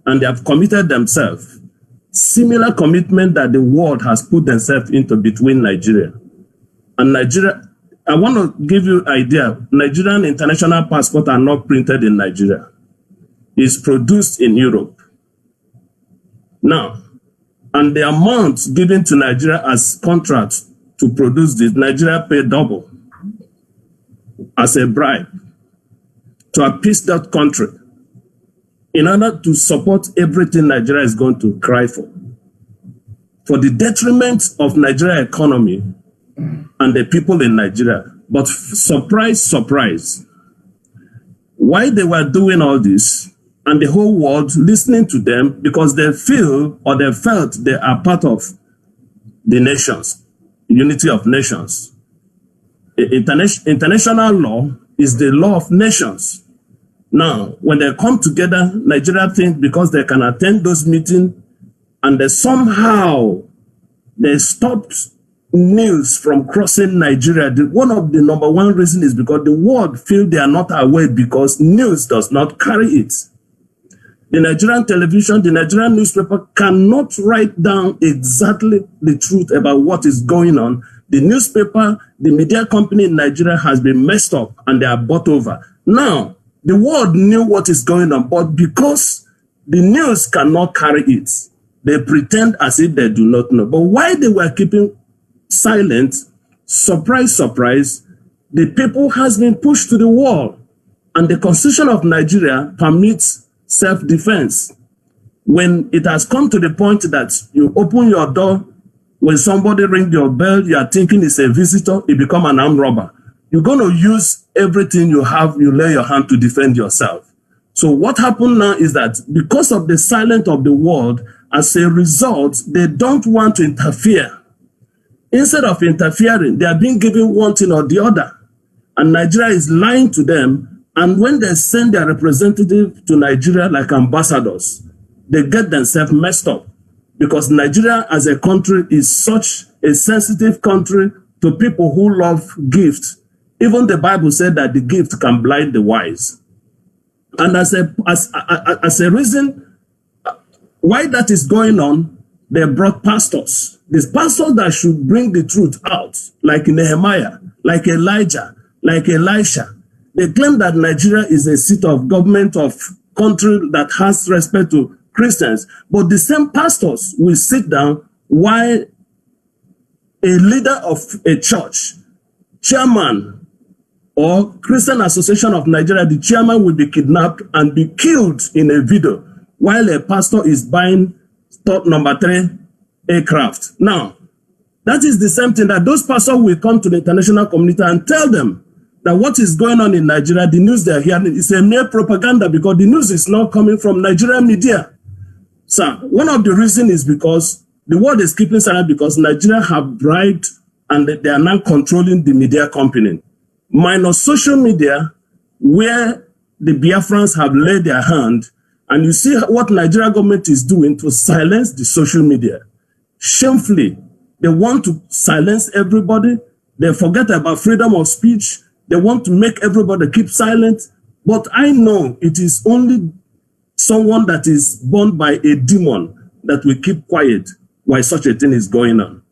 and they have committed themselves. Similar commitment that the world has put themselves into between Nigeria. And Nigeria, I want to give you an idea. Nigerian international passports are not printed in Nigeria. It's produced in Europe. Now, And the amount given to Nigeria as contract to produce this, Nigeria paid double as a bribe to appease that country in order to support everything Nigeria is going to cry for the detriment of Nigeria economy and the people in Nigeria. But surprise, surprise, why they were doing all this and the whole world listening to them, because they feel or they felt they are part of the nations, unity of nations. International law is the law of nations. Now, when they come together, Nigeria think because they can attend those meetings and they somehow they stopped news from crossing Nigeria. One of the number one reason is because the world feel they are not aware because news does not carry it. The Nigerian television, the Nigerian newspaper cannot write down exactly the truth about what is going on. The newspaper, the media company in Nigeria has been messed up and they are bought over. Now, the world knew what is going on, but because the news cannot carry it, they pretend as if they do not know. But why they were keeping silent, surprise, surprise, the people has been pushed to the wall. And the Constitution of Nigeria permits self-defense. When it has come to the point that you open your door, when somebody rings your bell, you are thinking it's a visitor, it becomes an armed robber. You're going to use everything you have, you lay your hand to defend yourself. So what happened now is that because of the silence of the world, as a result, they don't want to interfere. Instead of interfering, they are being given one thing or the other. And Nigeria is lying to them. And when they send their representative to Nigeria like ambassadors, they get themselves messed up. Because Nigeria as a country is such a sensitive country to people who love gifts. Even the Bible said that the gift can blind the wise. And as a reason why that is going on, they brought pastors. These pastors that should bring the truth out, like Nehemiah, like Elijah, like Elisha. They claim that Nigeria is a seat of government of country that has respect to Christians. But the same pastors will sit down while a leader of a church, chairman, or Christian Association of Nigeria, the chairman will be kidnapped and be killed in a video while a pastor is buying top number 3 aircraft. Now, that is the same thing that those pastors will come to the international community and tell them that what is going on in Nigeria, the news they are hearing is a mere propaganda because the news is not coming from Nigerian media. So one of the reasons is because the world is keeping silent because Nigeria have bribed and they are now controlling the media company. Minus social media, where the Biafrans have laid their hand, and you see what Nigeria government is doing to silence the social media. Shamefully, they want to silence everybody. They forget about freedom of speech. They want to make everybody keep silent. But I know it is only someone that is born by a demon that will keep quiet while such a thing is going on.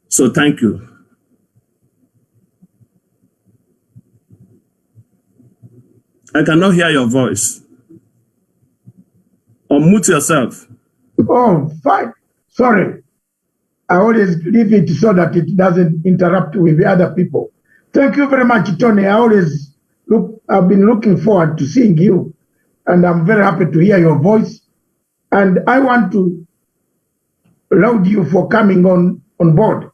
So thank you. I cannot hear your voice. Unmute yourself. Oh, fine. Sorry. I always leave it so that it doesn't interrupt with the other people. Thank you very much, Tony. I've been looking forward to seeing you, and I'm very happy to hear your voice. And I want to laud you for coming on board.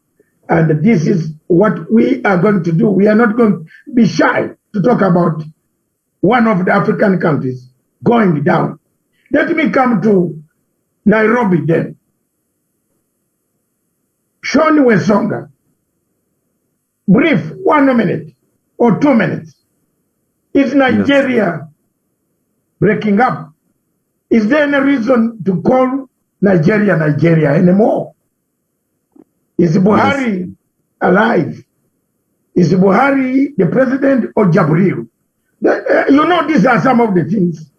And this is what we are going to do. We are not going to be shy to talk about one of the African countries going down. Let me come to Nairobi then. Shoni Wesonga, brief, 1 minute or 2 minutes. Is Nigeria breaking up? Is there any reason to call Nigeria Nigeria anymore? Is Buhari alive? Is Buhari the president or Jabril? You know, these are some of the things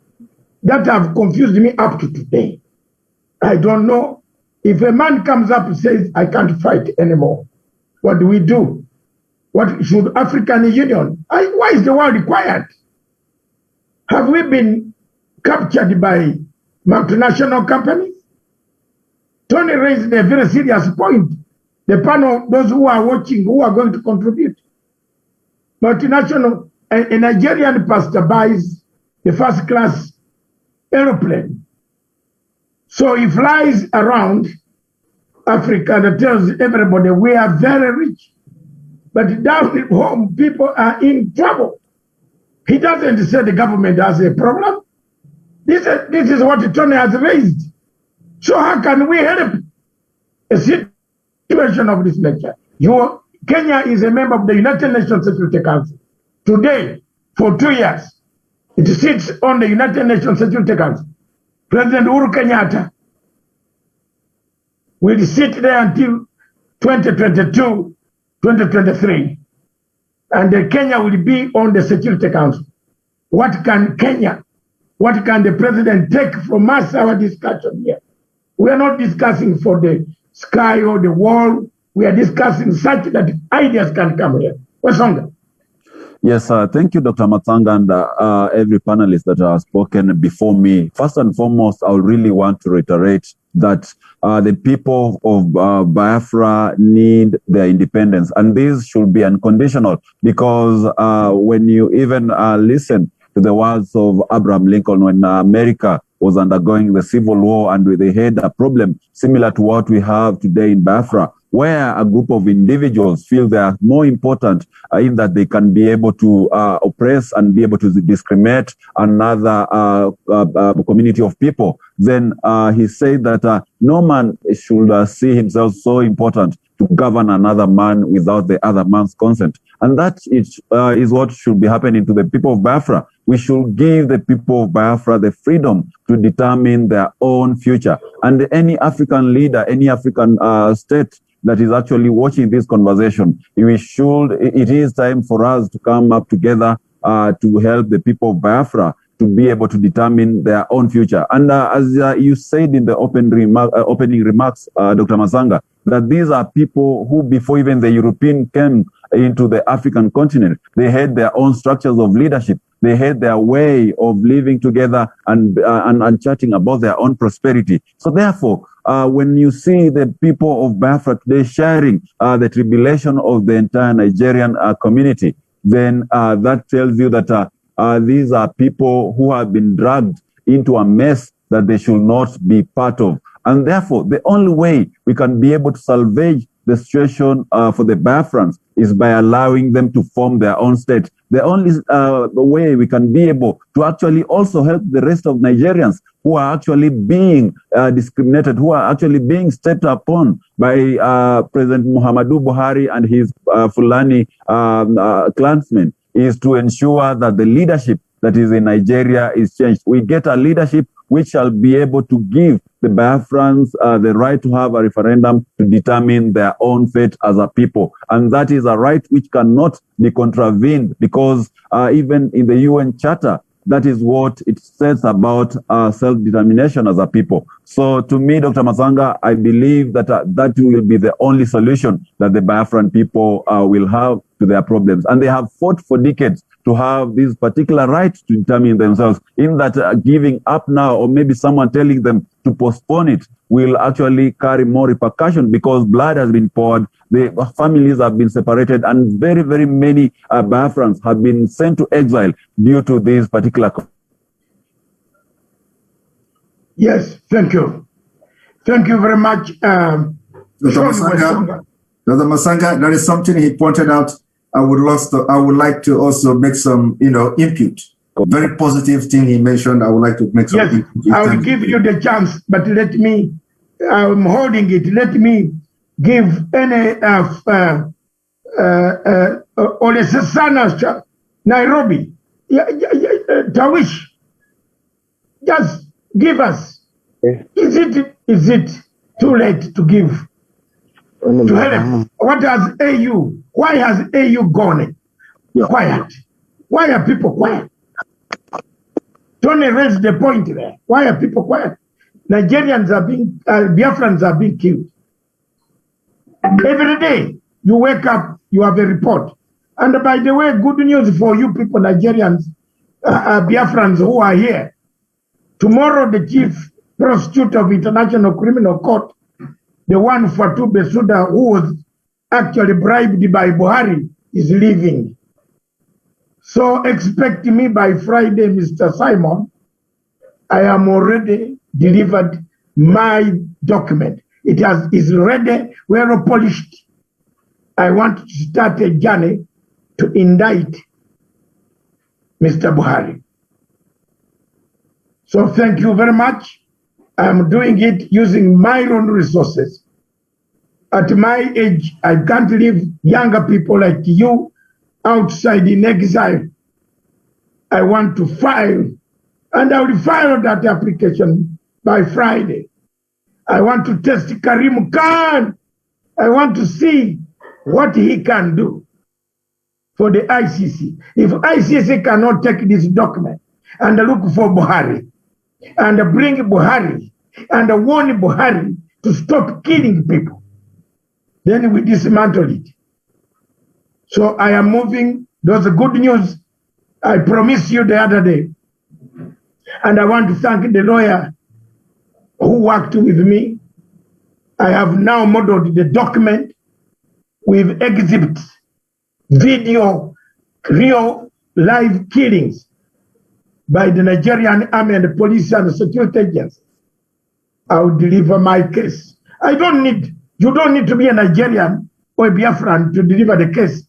that have confused me up to today. I don't know. If a man comes up and says, I can't fight anymore, what do we do? What should African Union? Why is the world required? Have we been captured by multinational companies? Tony raised a very serious point. The panel, those who are watching, who are going to contribute. Multinational, a Nigerian pastor buys the first class aeroplane. So he flies around Africa and tells everybody we are very rich. But down at home, people are in trouble. He doesn't say the government has a problem. This is what Tony has raised. So how can we help a situation of this nature? Kenya is a member of the United Nations Security Council. Today, for 2 years, it sits on the United Nations Security Council. President Uhuru Kenyatta will sit there until 2022, 2023. And Kenya will be on the Security Council. What can the president take from us, our discussion here? We are not discussing for the sky or the wall. We are discussing such that ideas can come here. Wasonga. Yes, thank you, Dr. Matsanga, and every panelist that has spoken before me. First and foremost, I really want to reiterate that the people of Biafra need their independence, and this should be unconditional, because when you even listen to the words of Abraham Lincoln when America was undergoing the Civil War, and they had a problem similar to what we have today in Biafra, where a group of individuals feel they are more important in that they can be able to oppress and be able to discriminate another community of people. Then he said that no man should see himself so important to govern another man without the other man's consent. And that is what should be happening to the people of Biafra. We should give the people of Biafra the freedom to determine their own future. And any African leader, any African state that is actually watching this conversation, it is time for us to come up together to help the people of Biafra to be able to determine their own future. And as you said in the opening remarks, Dr. Masanga, that these are people who, before even the European came into the African continent, they had their own structures of leadership. They had their way of living together and chatting about their own prosperity. So therefore, when you see the people of Biafra today sharing the tribulation of the entire Nigerian community, then that tells you that these are people who have been dragged into a mess that they should not be part of. And therefore, the only way we can be able to salvage the situation for the Biafrans is by allowing them to form their own state. The only way we can be able to actually also help the rest of Nigerians who are actually being discriminated, who are actually being stepped upon by President Muhammadu Buhari and his Fulani clansmen, is to ensure that the leadership that is in Nigeria is changed. We get a leadership which shall be able to give the Biafrans the right to have a referendum to determine their own fate as a people. And that is a right which cannot be contravened, because even in the UN Charter, that is what it says about self-determination as a people. So to me, Dr. Masanga, I believe that that will be the only solution that the Biafran people will have to their problems. And they have fought for decades to have this particular right to determine themselves. In that giving up now, or maybe someone telling them to postpone it, will actually carry more repercussion, because blood has been poured, the families have been separated, and very, very many Biafrans have been sent to exile due to this particular. Yes, thank you. Thank you very much. Dr. Masanga, there is something he pointed out. I would like to also make some, input. Very positive thing he mentioned. I would like to make some input. I will give you the chance, but I'm holding it. Let me give any Olesesana Nairobi, Tawish, just give us. Is it too late to give? To help? What has AU? Why has AU gone quiet? Why are people quiet? Tony raised the point there. Why are people quiet? Nigerians are being, Biafrans are being killed. Every day you wake up, you have a report. And by the way, good news for you people, Nigerians, Biafrans who are here. Tomorrow, the chief prosecutor of International Criminal Court the one Fatu Besuda, who was actually bribed by Buhari, is leaving. So expect me by Friday, Mr. Simon. I am already delivered my document. It is ready, well polished. I want to start a journey to indict Mr. Buhari. So thank you very much. I'm doing it using my own resources. At my age, I can't leave younger people like you outside in exile. I want to file, and I will file that application by Friday. I want to test Karim Khan. I want to see what he can do for the ICC. If ICC cannot take this document and look for Buhari and bring Buhari and warn Buhari to stop killing people, then we dismantle it. So I am moving. Those are good news I promised you the other day. And I want to thank the lawyer who worked with me. I have now modeled the document with exhibits, video, real live killings by the Nigerian army and the police and the security agents. I will deliver my case. You don't need to be a Nigerian or a Biafran to deliver the case.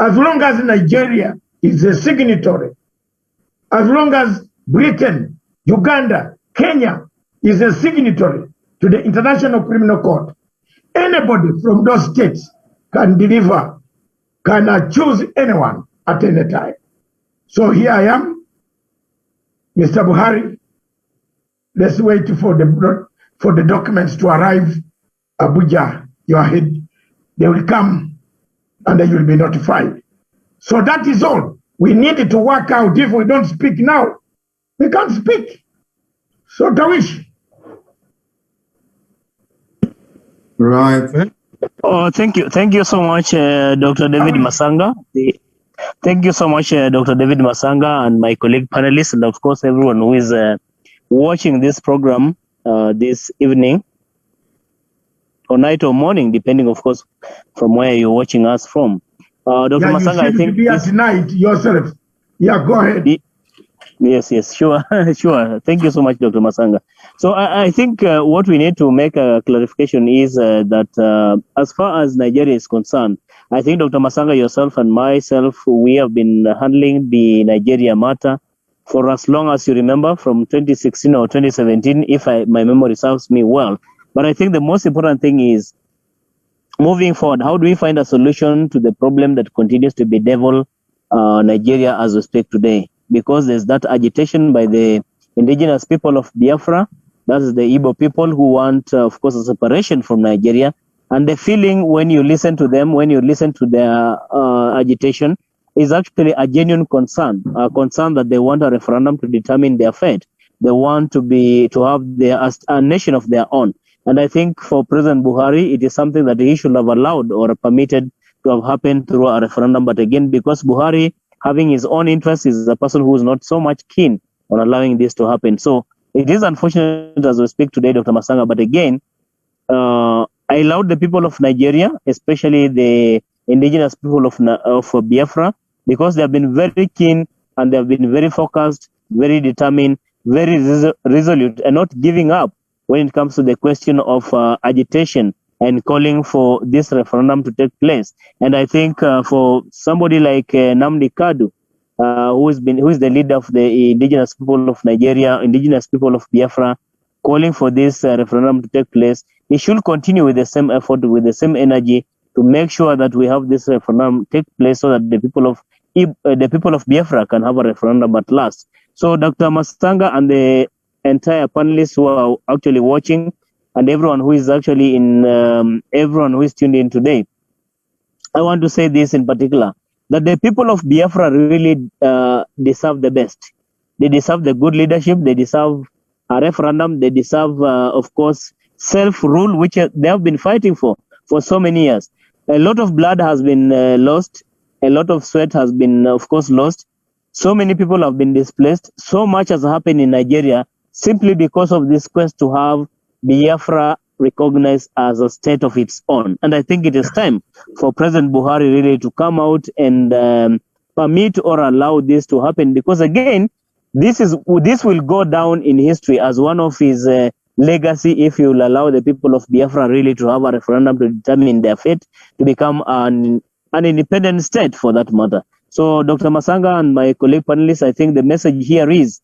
As long as Nigeria is a signatory, as long as Britain, Uganda, Kenya is a signatory to the International Criminal Court, anybody from those states can deliver, can choose anyone at any time. So here I am, Mr. Buhari. Let's wait for the documents to arrive. Abuja, your head, they will come and then you will be notified. So that is all. We need to work out. If we don't speak now, we can't speak. So Tawish. Right. Oh, thank you. Thank you so much, Dr. David Masanga. Thank you so much, Dr. David Masanga, and my colleague panelists, and of course, everyone who is watching this program this evening, or night or morning, depending, of course, from where you're watching us from. Dr. Masanga, I think. You should be at night yourself. Yeah, go ahead. Yes, sure, sure. Thank you so much, Dr. Masanga. So I think what we need to make a clarification is that as far as Nigeria is concerned, I think Dr. Masanga, yourself and myself, we have been handling the Nigeria matter for as long as you remember, from 2016 or 2017, if my memory serves me well. But I think the most important thing is, moving forward, how do we find a solution to the problem that continues to bedevil Nigeria as we speak today? Because there's that agitation by the indigenous people of Biafra, that is the Igbo people who want, of course, a separation from Nigeria. And the feeling when you listen to them, when you listen to their agitation, is actually a genuine concern, a concern that they want a referendum to determine their fate. They want to have a nation of their own. And I think for President Buhari, it is something that he should have allowed or permitted to have happened through a referendum. But again, because Buhari, having his own interests, is a person who is not so much keen on allowing this to happen. So it is unfortunate as we speak today, Dr. Masanga. But again, I allowed the people of Nigeria, especially the indigenous people of Biafra, because they have been very keen and they have been very focused, very determined, very resolute, and not giving up when it comes to the question of agitation and calling for this referendum to take place. And I think for somebody like Namdi Kadu, who is the leader of the indigenous people of Nigeria, indigenous people of Biafra, calling for this referendum to take place, he should continue with the same effort, with the same energy, to make sure that we have this referendum take place, so that the people of Biafra can have a referendum at last. So Dr. Masanga and the entire panelists who are actually watching, and everyone who is actually everyone who is tuned in today, I want to say this in particular, that the people of Biafra really deserve the best. They deserve the good leadership. They deserve a referendum. They deserve, of course, self-rule, which they have been fighting for so many years. A lot of blood has been lost. A lot of sweat has been, of course, lost. So many people have been displaced. So much has happened in Nigeria simply because of this quest to have Biafra recognized as a state of its own. And I think it is time for President Buhari really to come out and permit or allow this to happen, because again, this will go down in history as one of his legacy if you will allow the people of Biafra really to have a referendum to determine their fate, to become an independent state for that matter. So Dr. Masanga and my colleague panelists, I think the message here is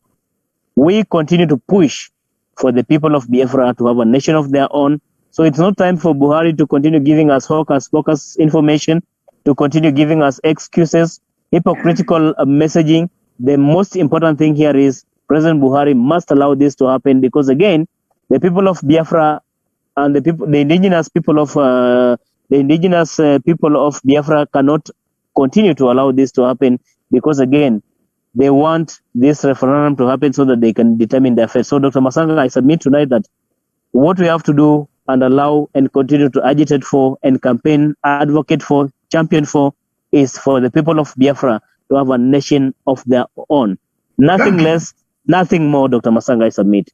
we continue to push for the people of Biafra to have a nation of their own. So it's not time for Buhari to continue giving us hocus pocus information, to continue giving us excuses, hypocritical messaging. The most important thing here is President Buhari must allow this to happen, because again, the people of Biafra and the indigenous people of Biafra cannot continue to allow this to happen, because again, they want this referendum to happen so that they can determine their fate. So Dr. Masanga, I submit tonight that what we have to do and allow and continue to agitate for and campaign, advocate for, champion for, is for the people of Biafra to have a nation of their own. Nothing less, nothing more, Dr. Masanga, I submit.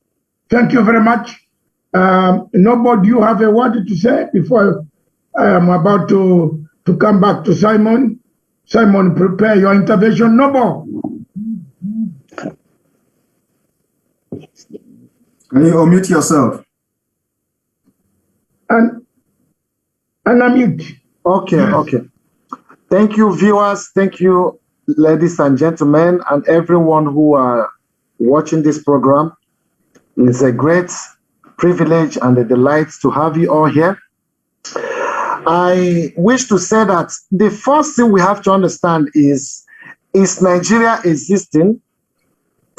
Thank you very much. Nobody, do you have a word to say before I am about to come back to Simon? Simon, prepare your intervention. Nobo. Can you unmute yourself? And unmute. Okay, Yes. okay. Thank you, viewers. Thank you, ladies and gentlemen, and everyone who are watching this program. It's a great privilege and a delight to have you all here. I wish to say that the first thing we have to understand is Nigeria existing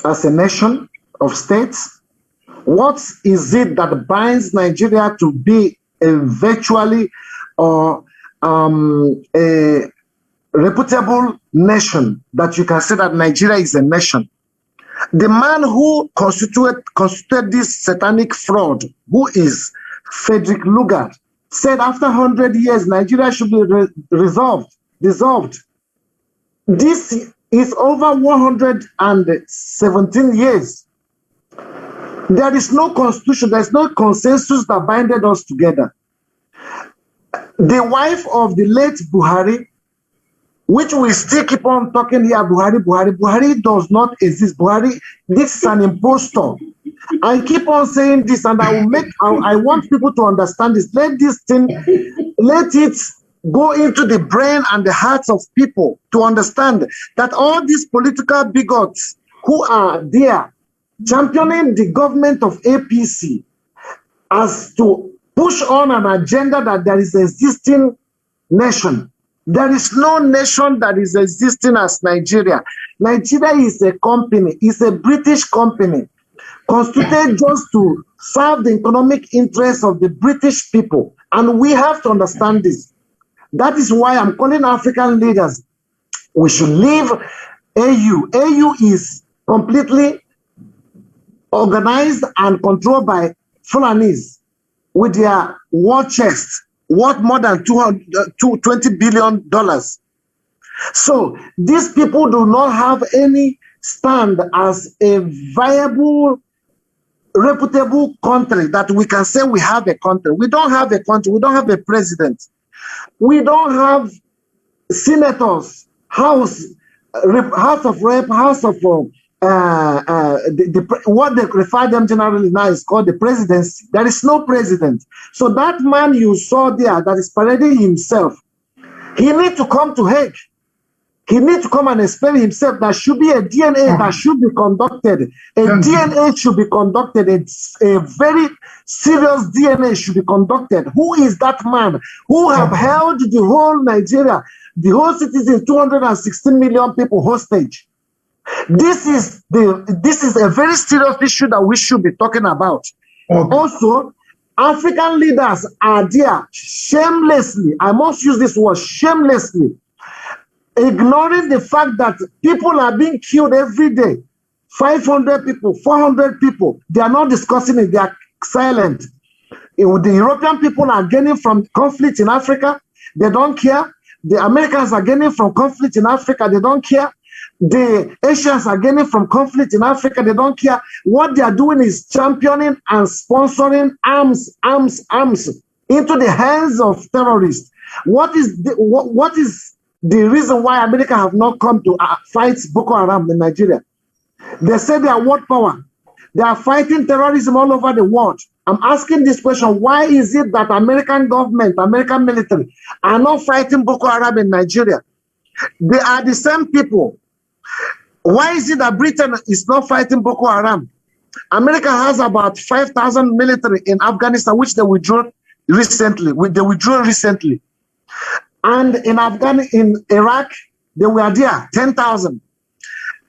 as a nation of states? What is it that binds Nigeria to be a virtually or a reputable nation that you can say that Nigeria is a nation? The man who constituted this satanic fraud, who is Frederick Lugard, said after 100 years, Nigeria should be dissolved. This is over 117 years. There is no constitution, there is no consensus that binded us together. The wife of the late Buhari, which we still keep on talking here, Buhari does not exist. Buhari, this is an impostor. I keep on saying this, and I want people to understand this. Let it go into the brain and the hearts of people to understand that all these political bigots who are there championing the government of APC as to push on an agenda that there is an existing nation. There is no nation that is existing as Nigeria. Nigeria is a company, it's a British company, constituted just to serve the economic interests of the British people. And we have to understand this. That is why I'm calling African leaders. We should leave AU. AU is completely organized and controlled by Fulanis with their war chest worth more than $20 billion. So these people do not have any stand as a viable, reputable country that we can say we have a country. We don't have a country. We don't have a president. We don't have senators, House of Rep, House of what they refer them generally now is called the presidency. There is no president. So that man you saw there that is parading himself, he needs to come to Hague. He needs to come and explain himself. There should be a DNA that should be conducted. DNA should be conducted. It's a very serious DNA should be conducted. Who is that man who have held the whole Nigeria, the whole citizens, 216 million people hostage? This is a very serious issue that we should be talking about. Also, African leaders are there shamelessly, I must use this word, shamelessly, ignoring the fact that people are being killed every day. 500 people, 400 people, they are not discussing it, they are silent. The European people are gaining from conflict in Africa, they don't care. The Americans are gaining from conflict in Africa, they don't care. the Asians are gaining from conflict in Africa. They don't care. What they are doing is championing and sponsoring arms into the hands of terrorists. What is the reason why America have not come to fight Boko Haram in Nigeria? They say they are world power. They are fighting terrorism all over the world. I'm asking this question: why is it that American government, American military are not fighting Boko Haram in Nigeria? They are the same people. Why is it that Britain is not fighting Boko Haram? America has about 5,000 military in Afghanistan, which they withdrew recently. And in Iraq, they were there, 10,000.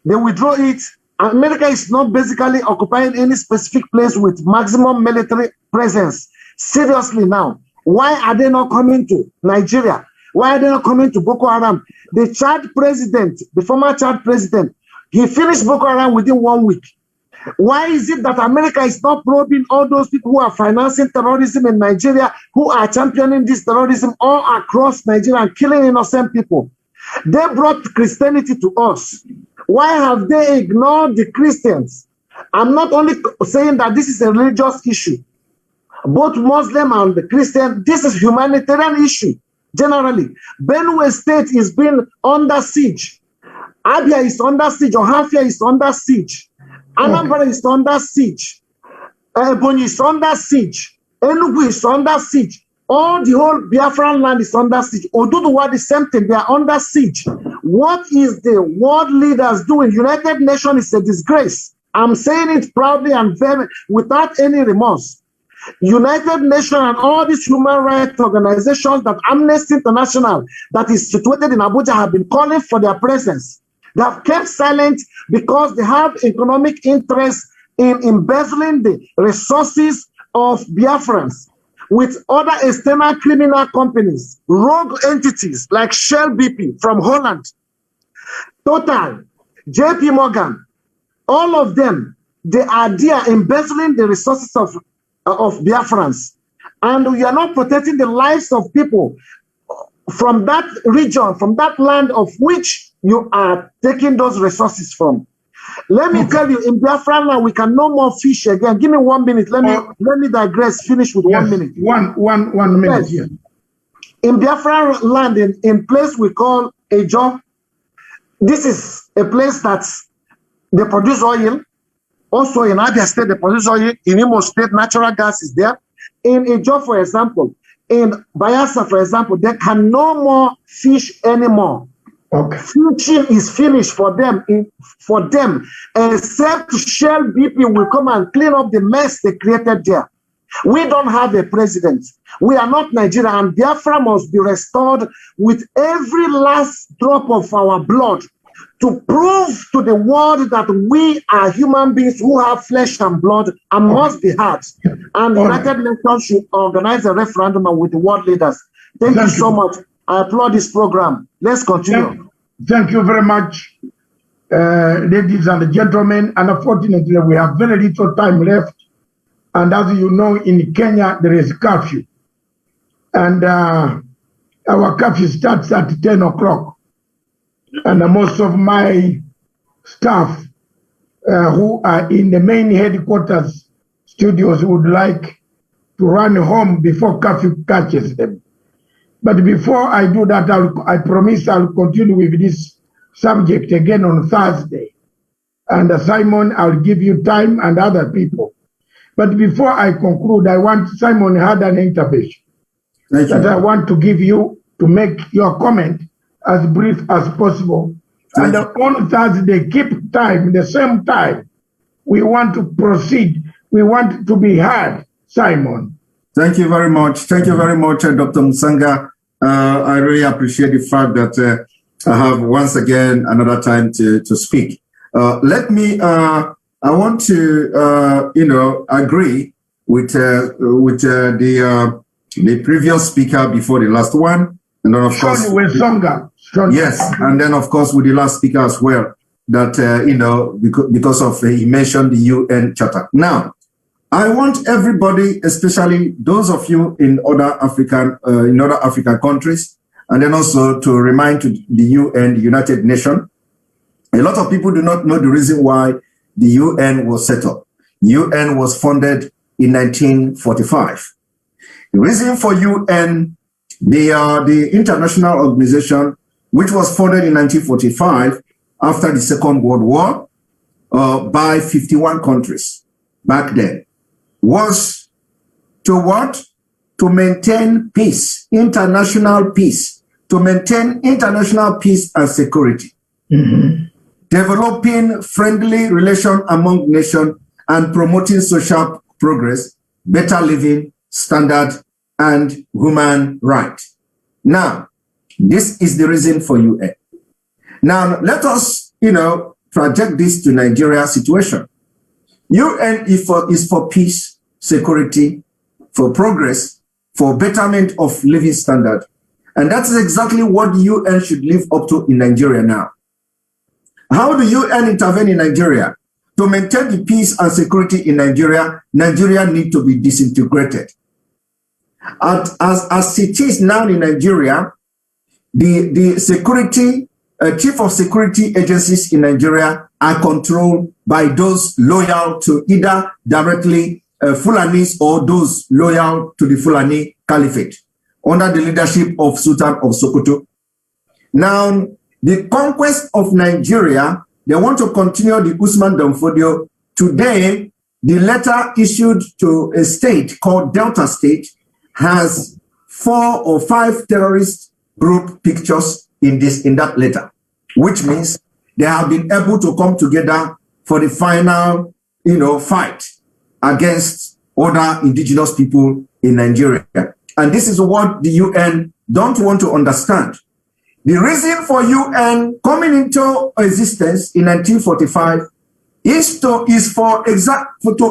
They withdrew it. America is not basically occupying any specific place with maximum military presence. Seriously now, why are they not coming to Nigeria? Why are they not coming to Boko Haram? The Chad president, the former Chad president, he finished Boko Haram within 1 week. Why is it that America is not probing all those people who are financing terrorism in Nigeria, who are championing this terrorism all across Nigeria and killing innocent people? They brought Christianity to us. Why have they ignored the Christians? I'm not only saying that this is a religious issue. Both Muslim and the Christian, this is humanitarian issue. Generally, Benue State is being under siege. Abia is under siege. Ohafia is under siege. Anambra is under siege. Ebonyi is under siege. Enugu is under siege. All the whole Biafran land is under siege. Oduduwa, the same thing. They are under siege. What is the world leaders doing? United Nations is a disgrace. I'm saying it proudly and very without any remorse. United Nations and all these human rights organizations that Amnesty International that is situated in Abuja have been calling for their presence. They have kept silent because they have economic interest in embezzling the resources of Biafrans with other external criminal companies, rogue entities like Shell BP from Holland, Total, JP Morgan, all of them, they are there embezzling the resources of Biafrans. And we are not protecting the lives of people from that region, from that land of which you are taking those resources from. Let me tell you, in Biafran land, we can no more fish again. Give me 1 minute. Let me digress. Finish with 1 minute. One minute Yes. here. In Biafran land, in place we call Ejo, this is a place that they produce oil. Also in Abia State, they produce oil. In Imo State, natural gas is there. In Ejo, for example, in Bayelsa, for example, they can no more fish anymore. Okay. Fishing is finished for them, except Shell BP will come and clean up the mess they created there. We don't have a president. We are not Nigeria, and Biafra must be restored with every last drop of our blood to prove to the world that we are human beings who have flesh and blood and must be heard. And the United Nations should organize a referendum with the world leaders. Thank you so much. I applaud this program. Let's continue. Thank you very much, ladies and gentlemen. And unfortunately, we have very little time left. And as you know, in Kenya, there is curfew. And our curfew starts at 10 o'clock. And most of my staff who are in the main headquarters studios would like to run home before curfew catches them. But before I do that, I promise I'll continue with this subject again on Thursday. And Simon, I'll give you time and other people. But before I conclude, Simon had an intervention that I want to give you to make your comment as brief as possible. And on Thursday, keep time, the same time. We want to proceed. We want to be heard, Simon. Thank you very much. Thank you very much, Dr. Musanga. I really appreciate the fact that I have once again another time to speak. I want to, agree with the previous speaker before the last one, and then of course, yes, and then of course with the last speaker as well. That because of he mentioned the UN Charter. Now, I want everybody, especially those of you in other African countries, and then also to remind to the UN, the United Nations, A lot of people do not know the reason why the UN was set up. UN was founded in 1945. The reason for UN, they are the international organization which was founded in 1945 after the Second World War by 51 countries back then, was to what? To maintain peace, international peace, to maintain international peace and security. Developing friendly relations among nations and promoting social progress, better living standard, and human rights. Now, this is the reason for UN. Now, let us, project this to Nigeria situation. UN is for peace, security, for progress, for betterment of living standard. And that is exactly what the UN should live up to in Nigeria now. How do UN intervene in Nigeria? To maintain the peace and security in Nigeria, Nigeria needs to be disintegrated. As it is now in Nigeria, the security, chief of security agencies in Nigeria are controlled by those loyal to either directly Fulanis or those loyal to the Fulani Caliphate under the leadership of Sultan of Sokoto. Now, the conquest of Nigeria, they want to continue the Usman Danfodio. Today, the letter issued to a state called Delta State has 4 or 5 terrorist group pictures in that letter, which means they have been able to come together for the final, fight against other indigenous people in Nigeria. And this is what the UN don't want to understand. The reason for UN coming into existence in 1945 is to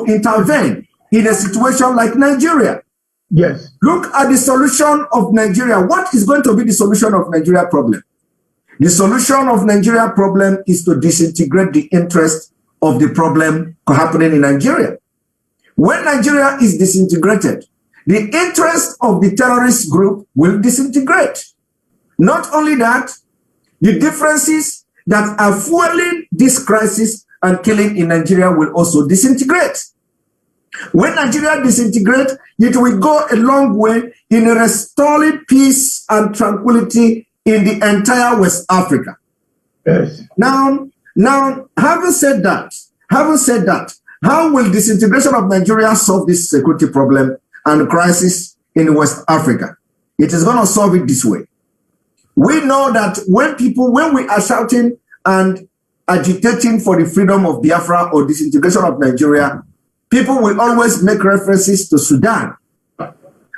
intervene in a situation like Nigeria. Yes. Look at the solution of Nigeria. What is going to be the solution of Nigeria problem? The solution of Nigeria problem is to disintegrate the interest of the problem happening in Nigeria. When Nigeria is disintegrated, the interest of the terrorist group will disintegrate. Not only that, the differences that are fueling this crisis and killing in Nigeria will also disintegrate. When Nigeria disintegrates, it will go a long way in restoring peace and tranquility in the entire West Africa. Yes. Now, having said that, how will disintegration of Nigeria solve this security problem and crisis in West Africa? It is going to solve it this way. We know that when we are shouting and agitating for the freedom of Biafra or disintegration of Nigeria, people will always make references to Sudan.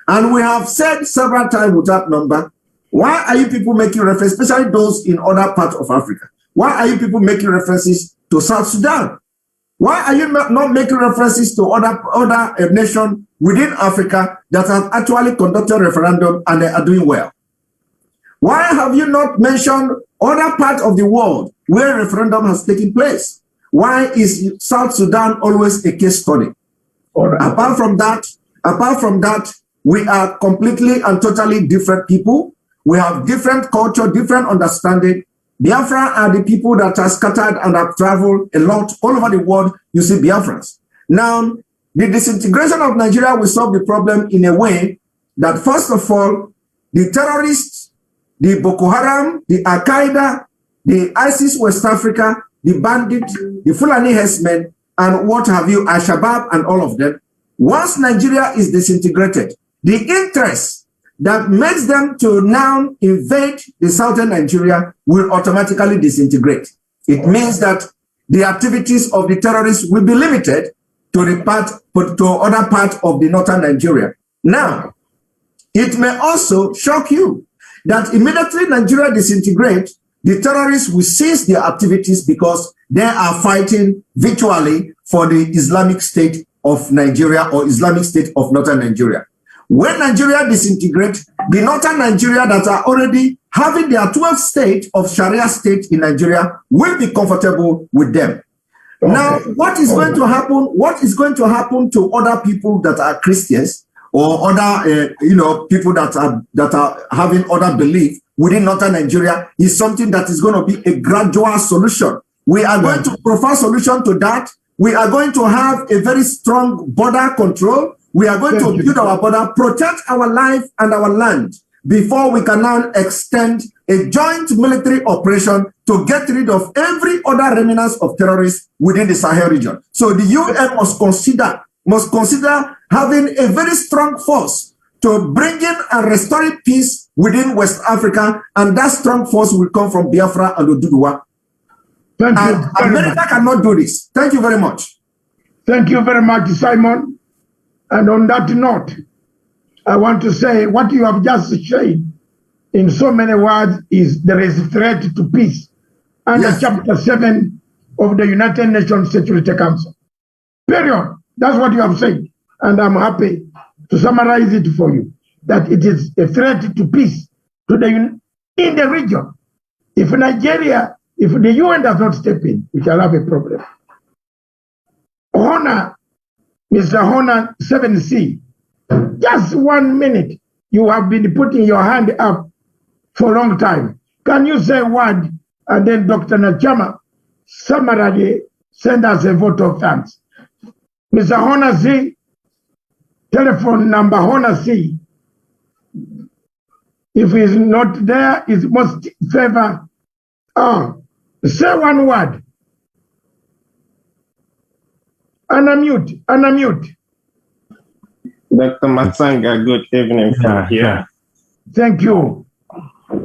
And we have said several times without number, why are you people making references, especially those in other parts of Africa? Why are you people making references to South Sudan? Why are you not making references to other nations within Africa that have actually conducted referendum and they are doing well? Why have you not mentioned other parts of the world where referendum has taken place? Why is South Sudan always a case study? Right. Apart from that, we are completely and totally different people. We have different culture, different understanding. Biafra are the people that are scattered and have traveled a lot all over the world. You see Biafrans. Now, the disintegration of Nigeria will solve the problem in a way that, first of all, the terrorists, the Boko Haram, the Al-Qaeda, the ISIS West Africa, the bandits, the Fulani herdsmen, and what have you, Al-Shabaab and all of them, once Nigeria is disintegrated, the interest that makes them to now invade the southern Nigeria will automatically disintegrate. It means that the activities of the terrorists will be limited to other parts of the northern Nigeria. Now, it may also shock you that immediately Nigeria disintegrates, the terrorists will cease their activities because they are fighting virtually for the Islamic State of Nigeria or Islamic State of northern Nigeria. When Nigeria disintegrates, the northern Nigeria that are already having their 12th state of Sharia state in Nigeria will be comfortable with them. Okay. Now, what is going to happen? What is going to happen to other people that are Christians or other, people that are having other belief within northern Nigeria is something that is going to be a gradual solution. We are going to provide solution to that. We are going to have a very strong border control. We are going to build our border, protect our life and our land before we can now extend a joint military operation to get rid of every other remnants of terrorists within the Sahel region. So the UN must consider having a very strong force to bring in and restoring peace within West Africa, and that strong force will come from Biafra and Oduduwa. Thank you. And America cannot do this. Thank you very much. Thank you very much, Simon. And on that note, I want to say what you have just said in so many words is there is a threat to peace under Chapter 7 of the United Nations Security Council. Period. That's what you have said. And I'm happy to summarize it for you, that it is a threat to peace in the region. If Nigeria, if the UN does not step in, we shall have a problem. Honor, Mr. Honor 7C, just 1 minute. You have been putting your hand up for a long time. Can you say a word, and then Dr. Nachama summarily send us a vote of thanks? Mr. Honor C, telephone number Honor C. If he's not there, is most favor. Say one word. Unmute. Dr. Matsanga, good evening from here. Thank you.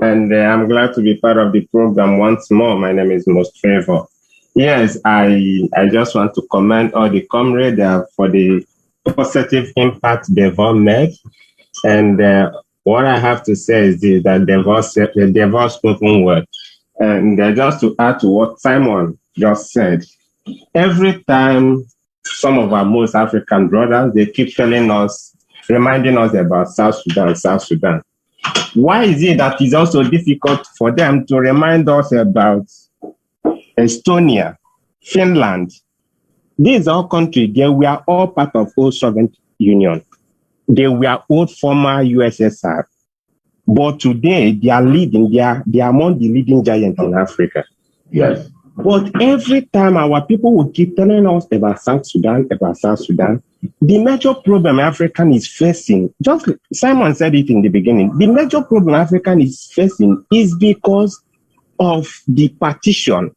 And I'm glad to be part of the program once more. My name is Most Favor. Yes, I just want to commend all the comrades for the positive impact they've all made. And what I have to say is this, that they've all spoken word. And just to add to what Simon just said, every time some of our most African brothers, they keep telling us, reminding us about South Sudan. Why is it that it's also difficult for them to remind us about Estonia, Finland? These are countries, they were all part of old Soviet Union. They were old former USSR. But today, they are leading, they are among the leading giants in Africa. Yes. But every time our people will keep telling us about South Sudan, the major problem African is facing, just Simon said it in the beginning, the major problem African is facing is because of the partition.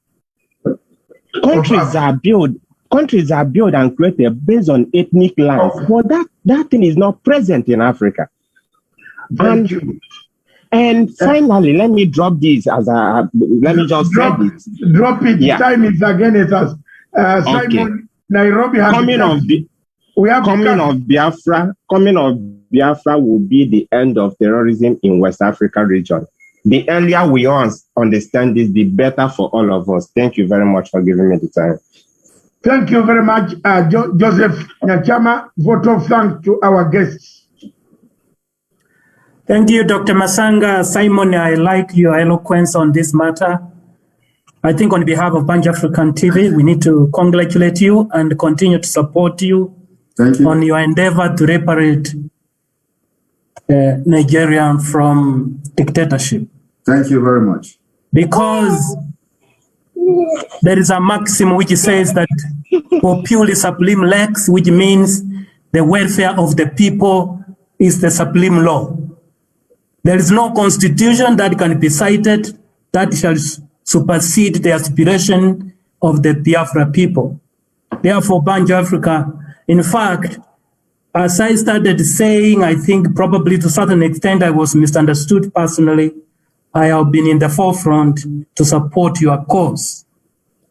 Countries are built and created based on ethnic lines, but that thing is not present in Africa. And finally, let me drop this as let me just say this. Drop it. Yeah. Time is against us. Simon, Nairobi has coming of Biafra will be the end of terrorism in West Africa region. The earlier we understand this, the better for all of us. Thank you very much for giving me the time. Thank you very much, Joseph Nachama. Vote of thanks to our guests. Thank you, Dr. Masanga. Simon, I like your eloquence on this matter. I think on behalf of Punch African TV, we need to congratulate you and continue to support you, on your endeavor to liberate Nigeria from dictatorship. Thank you very much. Because there is a maxim which says that populi supreme lex, which means the welfare of the people is the supreme law. There is no constitution that can be cited that shall supersede the aspiration of the Biafra people. Therefore, Banjo Africa, in fact, as I started saying, I think probably to a certain extent I was misunderstood personally. I have been in the forefront to support your cause,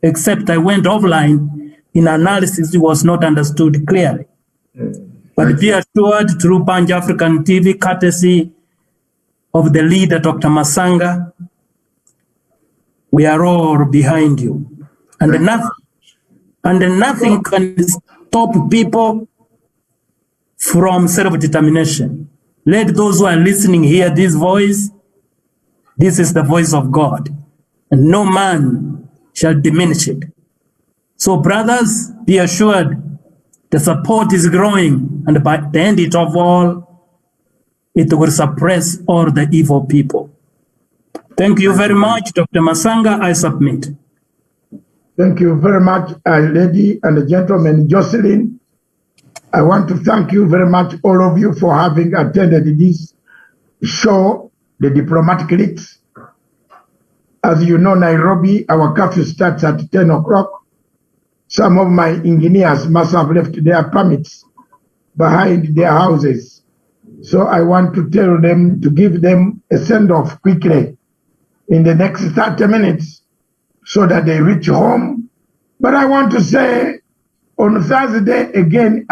except I went offline in analysis it was not understood clearly. But be assured, through Punch African TV, courtesy of the leader, Dr. Masanga, we are all behind you. And nothing can stop people from self-determination. Let those who are listening hear this voice. This is the voice of God, and no man shall diminish it. So brothers, be assured the support is growing, and by the end of all, it will suppress all the evil people. Thank you very much, Dr. Masanga. I submit. Thank you very much, lady and gentlemen. Jocelyn, I want to thank you very much, all of you, for having attended this show, The Diplomatic Leaks. As you know, Nairobi, our curfew starts at 10 o'clock. Some of my engineers must have left their permits behind their houses. So I want to tell them to give them a send-off quickly in the next 30 minutes so that they reach home. But I want to say on Thursday again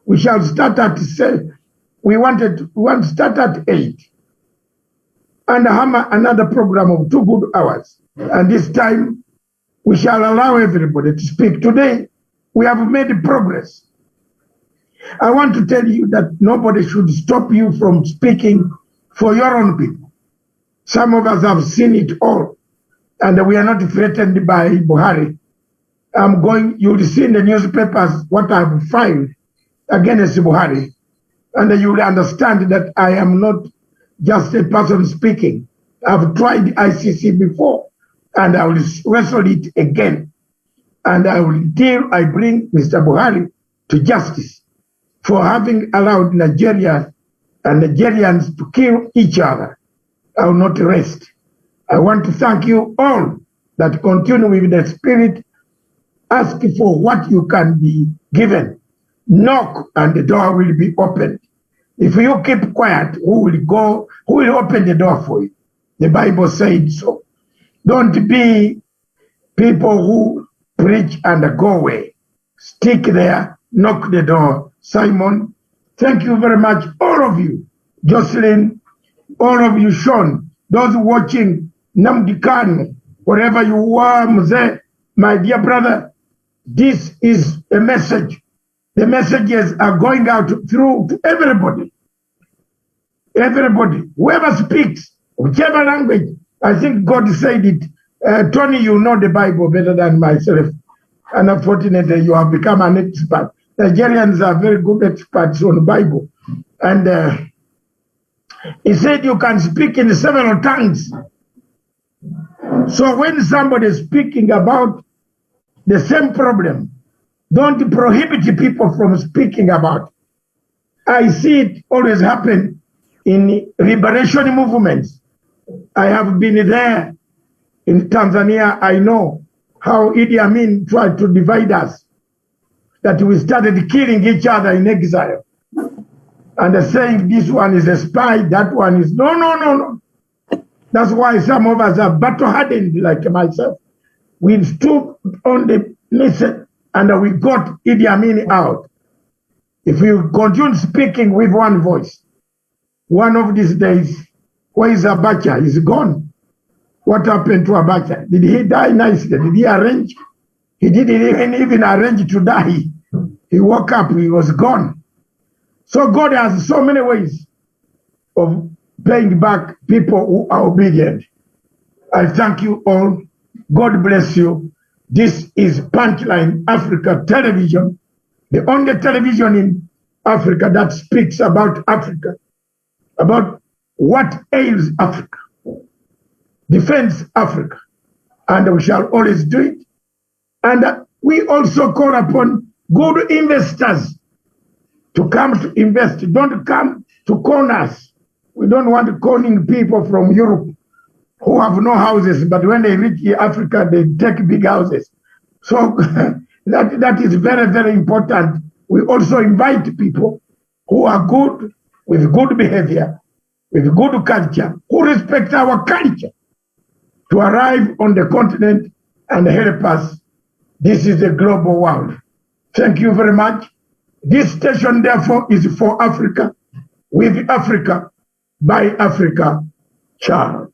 we shall start at 7. We want to start at 8 and have another program of 2 good hours. And this time we shall allow everybody to speak. Today we have made progress. I want to tell you that nobody should stop you from speaking for your own people. Some of us have seen it all, and we are not threatened by Buhari. You'll see in the newspapers what I've filed against Buhari, and you will understand that I am not just a person speaking. I've tried ICC before, and I will wrestle it again. And until I bring Mr. Buhari to justice for having allowed Nigeria and Nigerians to kill each other, I will not rest. I want to thank you all that continue with the spirit. Ask for what you can be given. Knock and the door will be opened. If you keep quiet, who will open the door for you? The Bible said so. Don't be people who preach and go away. Stick there, knock the door. Simon, thank you very much, all of you. Jocelyn, all of you, Sean, those watching, Namdi Khan, wherever you are, Mzee, my dear brother, this is a message. The messages are going out through to everybody. Everybody, whoever speaks, whichever language, I think God said it. Tony, you know the Bible better than myself. And unfortunately, you have become an expert. Nigerians are very good experts on the Bible. And he said you can speak in several tongues. So when somebody is speaking about the same problem, don't prohibit people from speaking about it. I see it always happen in liberation movements. I have been there in Tanzania. I know how Idi Amin tried to divide us, that we started killing each other in exile. And saying this one is a spy, that one is, no. That's why some of us are battle-hardened like myself. We stood on the mission and we got Idi Amin out. If we continue speaking with one voice, one of these days, where is Abacha? He's gone. What happened to Abacha? Did he die nicely? Did he arrange? He didn't even arrange to die. He woke up, he was gone. So God has so many ways of paying back people who are obedient. I thank you all. God bless you. This is Punchline Africa Television, the only television in Africa that speaks about Africa, about what ails Africa, defends Africa, and we shall always do it. And we also call upon good investors to come to invest. Don't come to con us. We don't want conning people from Europe who have no houses, but when they reach Africa, they take big houses. So that is very, very important. We also invite people who are good, with good behavior, with good culture, who respect our culture, to arrive on the continent and help us. This is a global world. Thank you very much. This station, therefore, is for Africa, with Africa, by Africa. Ciao.